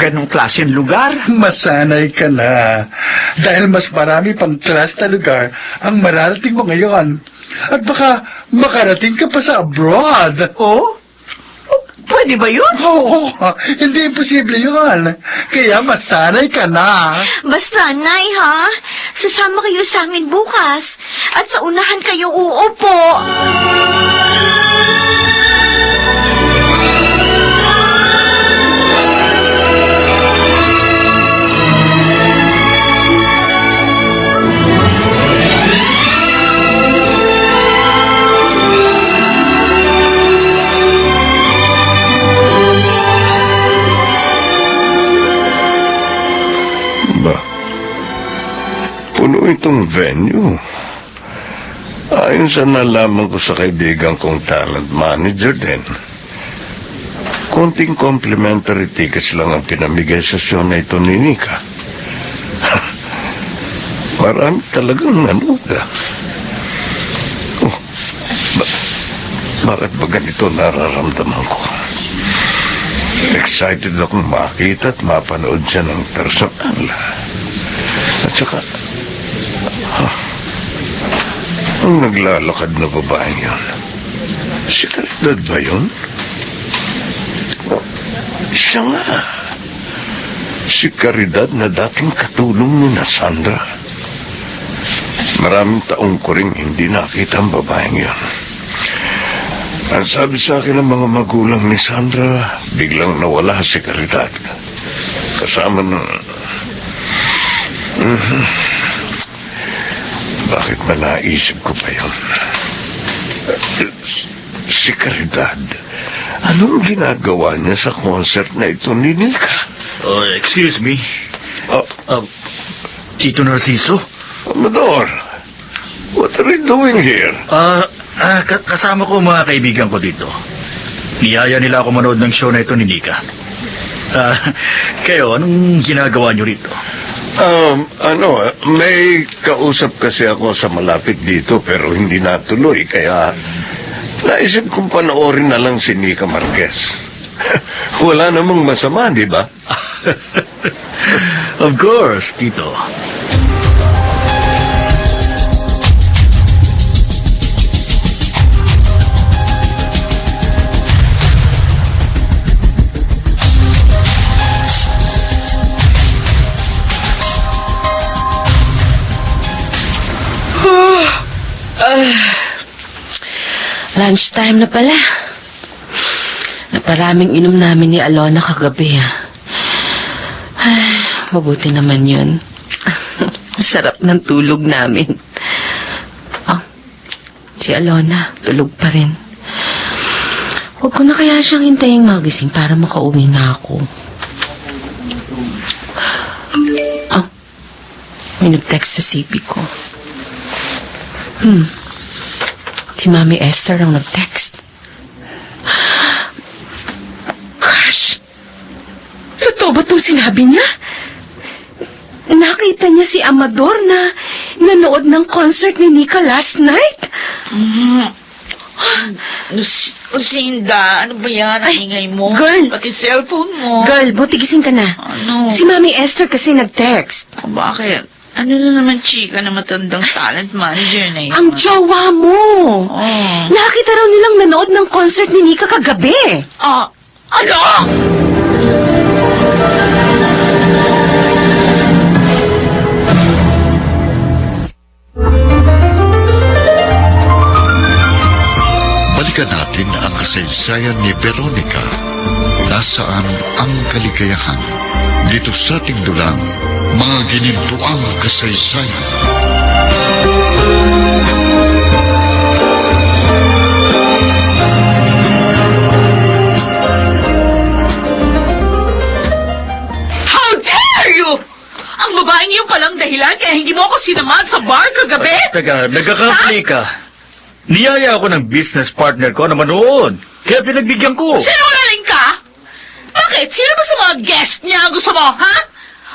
ganong klaseng lugar. Masanay ka na. Dahil mas marami pang class na lugar ang mararating mo ngayon. At baka makarating ka pa sa abroad. Oh? Pwede ba yun? Oo, hindi imposible yun. Kaya masanay ka na. Basta, Nay, ha? Sasama kayo sa amin bukas. At sa unahan kayo uupo. Ba, puno itong venue. Ayon sa nalaman ko sa kaibigan kong talent manager din, konting complimentary tickets lang ang pinamigay sa show na ito ni Nika. Marami talagang nanood. Oh, bakit ba ganito nararamdaman ko? Excited akong makita at mapanood siya ng personal. At saka, ang naglalakad na babaeng yun, si Caridad ba yun? Oh, siya nga. Si Caridad na dating katulong ni na Sandra. Maraming taong ko rin hindi nakita ang babaeng yun. Ang sabi sa akin ng mga magulang ni Sandra, biglang nawala si Caridad. Kasama ng... Bakit ba naisip ko pa yun? Si Caridad, anong ginagawa niya sa concert na ito ni Nika? Excuse me. Tito Narciso? Amador, what are you doing here? Kasama ko mga kaibigan ko dito. Niyaya nila ako manood ng show na ito ni Nika. Kayo, anong ginagawa niyo rito? May kausap kasi ako sa malapit dito pero hindi natuloy, kaya naisip kong panoorin na lang si Nika Marquez. Wala namang masama, di ba? Of course, Tito. Lunchtime na pala. Naparaming inom namin ni Alona kagabi. Ay, mabuti naman yun. Sarap ng tulog namin. Oh, si Alona, tulog pa rin. Huwag ko na kaya siyang hintayin magising para makauwi na ako. Oh, may nag-text sa CP ko. Si Mami Esther ang nag-text. Gosh! Totoo ba itong sinabi niya? Nakita niya si Amador na nanood ng concert ni Nika last night? Lucinda, ano ba yan? Ang ingay mo? Girl! Pati cellphone mo. Girl, buti gising ka na. Ano? Si Mami Esther kasi nag-text. Bakit? Ano na naman, chika, na matandang talent manager na yun? Ang jowa mo! Oh. Nakita raw nilang nanood ng concert ni Nika kagabi. Ano? Balikan natin ang kasaysayan ni Veronica. Nasaan ang kaligayahan? Dito sa ating dulang, mga ginintuang kasaysayan. How dare you! Ang babaeng yung palang dahilan kaya hindi mo ako sinamahan sa bar kagabi? Teka, nagkakamali ka. Niyaya ako ng business partner ko na manood. Kaya pinagbigyan ko. Sinungaling ka? Bakit? Sino ba sa mga guest niya ang gusto mo, ha?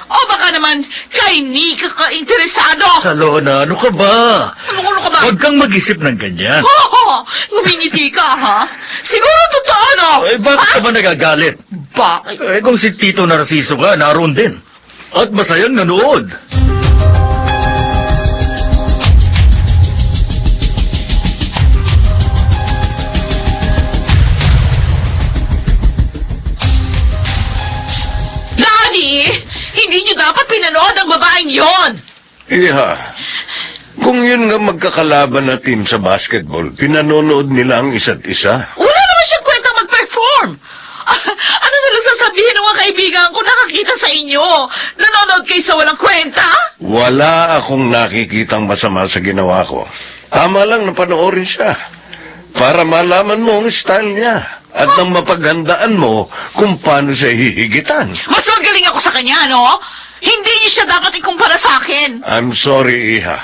O baka naman kay Nika ka interesado? Alona, ano ka ba? Ano ka ba? Huwag kang mag-isip ng ganyan. Oo, ngumingiti ka, ha? Siguro totoo, no? Eh, bakit ka ba nagagalit? Bakit? Eh, kung si Tito Narciso ka, naroon din. At masayang nanood. Daddy! Hindi niyo dapat pinanood ang babaeng yon! Iha, kung yun nga magkakalaban na team sa basketball, pinanonood nila ang isa't isa. Wala naman siyang kwentang mag-perform! Ano na lang sasabihin ng mga kaibigan ko nakakita sa inyo? Nanonood kayo sa walang kwenta? Wala akong nakikitang masama sa ginawa ko. Tama lang na panoorin siya. Para malaman mo ang style niya. At nang mapaghandaan mo kung paano siya hihigitan. Mas magaling ako sa kanya, no? Hindi niyo siya dapat ikumpara sa akin. I'm sorry, Iha.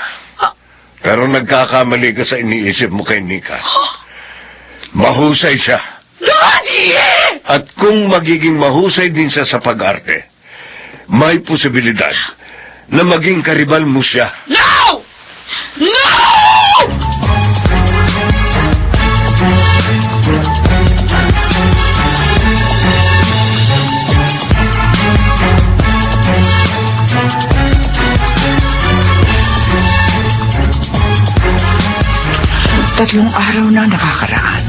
Pero nagkakamali ka sa iniisip mo kay Nika. Mahusay siya. Daddy! At kung magiging mahusay din siya sa pag-arte, may posibilidad na maging karibal mo siya. No! No! Tatlong araw na nakakaraan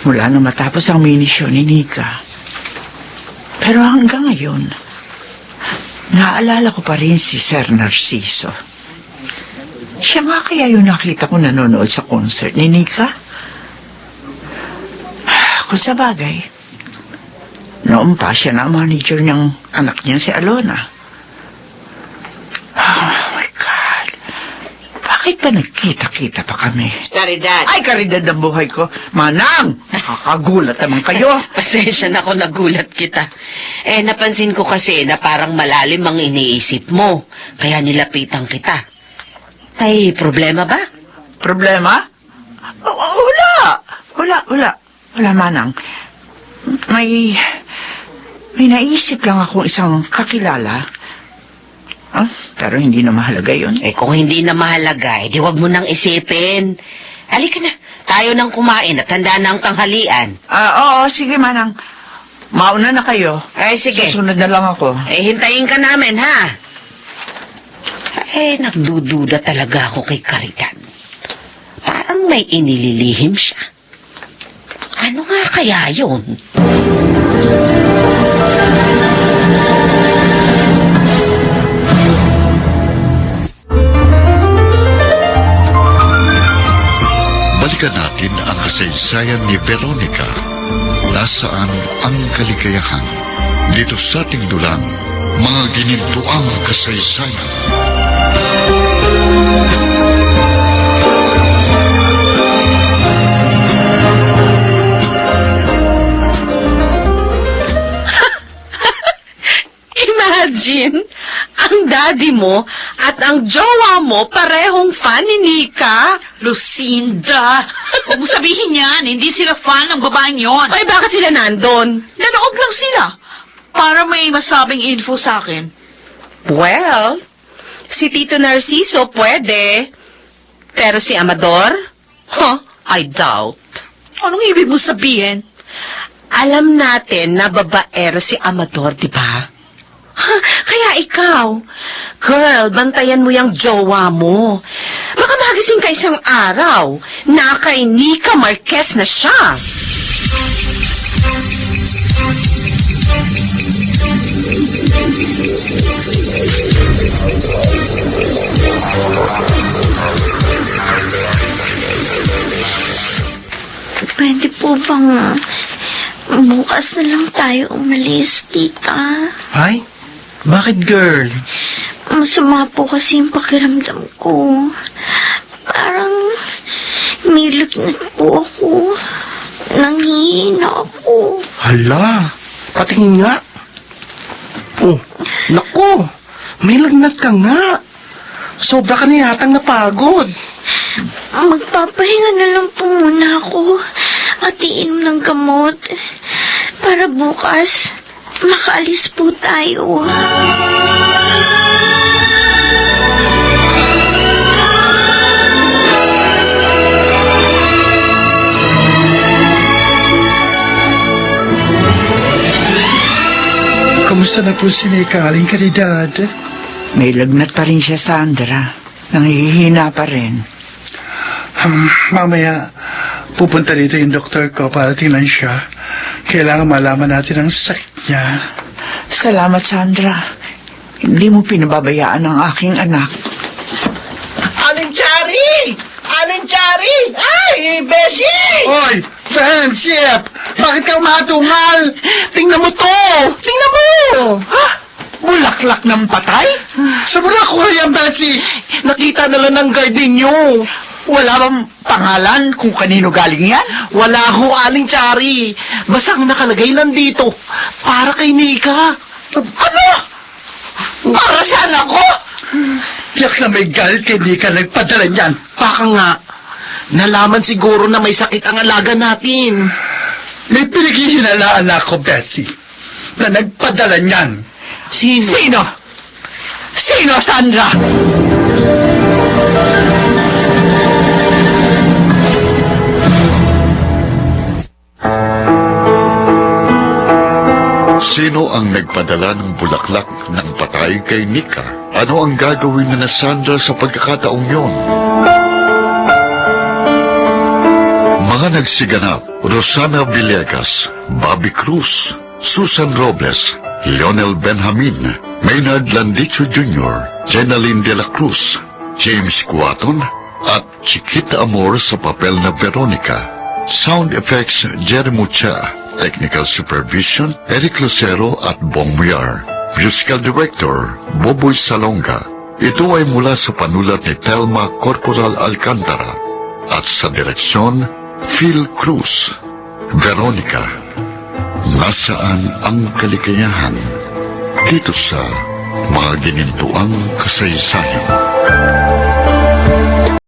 mula na matapos ang minisyon ni Nika. Pero hanggang ngayon, naaalala ko pa rin si Sir Narciso. Siya nga kaya yung nakita ko nanonood sa concert ni Nika? Kung sa bagay, noon pa siya na ang manager niyang anak niya si Alona. Oh my God. Bakit ba nagkita-kita pa kami? Caridad. Ay, karidad ang buhay ko. Manang! Nakakagulat naman kayo. Pasensya na kung nagulat kita. Napansin ko kasi na parang malalim ang iniisip mo. Kaya nilapitan kita. Ay, problema ba? Problema? Wala, Manang. May naisip lang akong isang kakilala. Pero hindi na mahalaga yun. Kung hindi na mahalaga, di wag mo nang isipin. Halika na, tayo nang kumain at handa na ang tanghalian. Oo, sige, Manang. Mauna na kayo. Ay, sige. Susunod na lang ako. Hintayin ka namin, ha? Nagdududa talaga ako kay Caridad. Parang may inililihim siya. Ano nga kaya yun? Balikan natin ang kasaysayan ni Veronica. Nasaan ang kaligayahan? Dito sa ating dulang, mga ginintuang kasaysayan. Imagine, ang daddy mo at ang jowa mo parehong fan ni Nika. Lucinda! Huwag mo sabihin yan, hindi sila fan ng babaeng yon. Ay, bakit sila nandun? Nanood lang sila. Para may masabing info sa akin. Well, si Tito Narciso pwede. Pero si Amador? I doubt. Anong ibig mo sabihin? Alam natin na babaero si Amador, di ba? Kaya ikaw, girl, bantayan mo yung jowa mo. Baka magising ka isang araw na kay Nika Marquez na siya. Pwede po bang bukas na lang tayo umalis, tita? Ay, bakit girl? Masama po kasi yung pakiramdam ko. Parang nilagnat po ako. Nanghihina ako. Hala, patingin nga. Oh, naku, may lagnat ka nga. Sobra ka na yatang napagod. Magpapahinga na lang po muna ako at iinom ng gamot para bukas makaalis po tayo. Kumusta na po si Nika, Aling Caridad? May lagnat pa rin siya, Sandra. Nanghihina pa rin. Mamaya, pupunta dito yung doktor ko para tingnan siya. Kailangan malaman natin ang sakit niya. Salamat, Sandra. Hindi mo pinababayaan ang aking anak. Aling Chari! Aling Chari! Ay, Beshi! Oy! Friendship! Bakit ka umatungal? Tingnan mo to! Tingnan mo! Ha? Bulaklak ng patay? Sa muna ko yan, Bessie! Nakita na lang ng guard ninyo. Wala bang pangalan kung kanino galing yan? Wala ho, Aling Chari. Basta ang nakalagay lang dito. Para kay Nika. Ano? Para saan ako? Tiyak na may galit kay Nika nagpadala niyan. Baka nga. Nalaman siguro na may sakit ang alaga natin. May pinaghihinalaan ako, Bessie, na nagpadala niyan. Sino? Sino? Sino, Sandra? Sino ang nagpadala ng bulaklak ng patay kay Nika? Ano ang gagawin na Sandra sa pagkakataong yon? Mga nagsiganap: Rosana Villegas, Bobby Cruz, Susan Robles, Lionel Benjamin, Maynard Landicho Jr., Jenaline de la Cruz, James Cuaton, at Chiquita Amor sa papel na Veronica. Sound effects: Jerry Mucha. Technical supervision: Eric Lucero at Bong Muyar. Musical director: Boboy Salonga. Ito ay mula sa panulat ni Telma Corporal Alcantara at sa direksyon Phil Cruz. Veronica, nasaan ang kaligayahan dito sa mga ginintuang kasaysayan?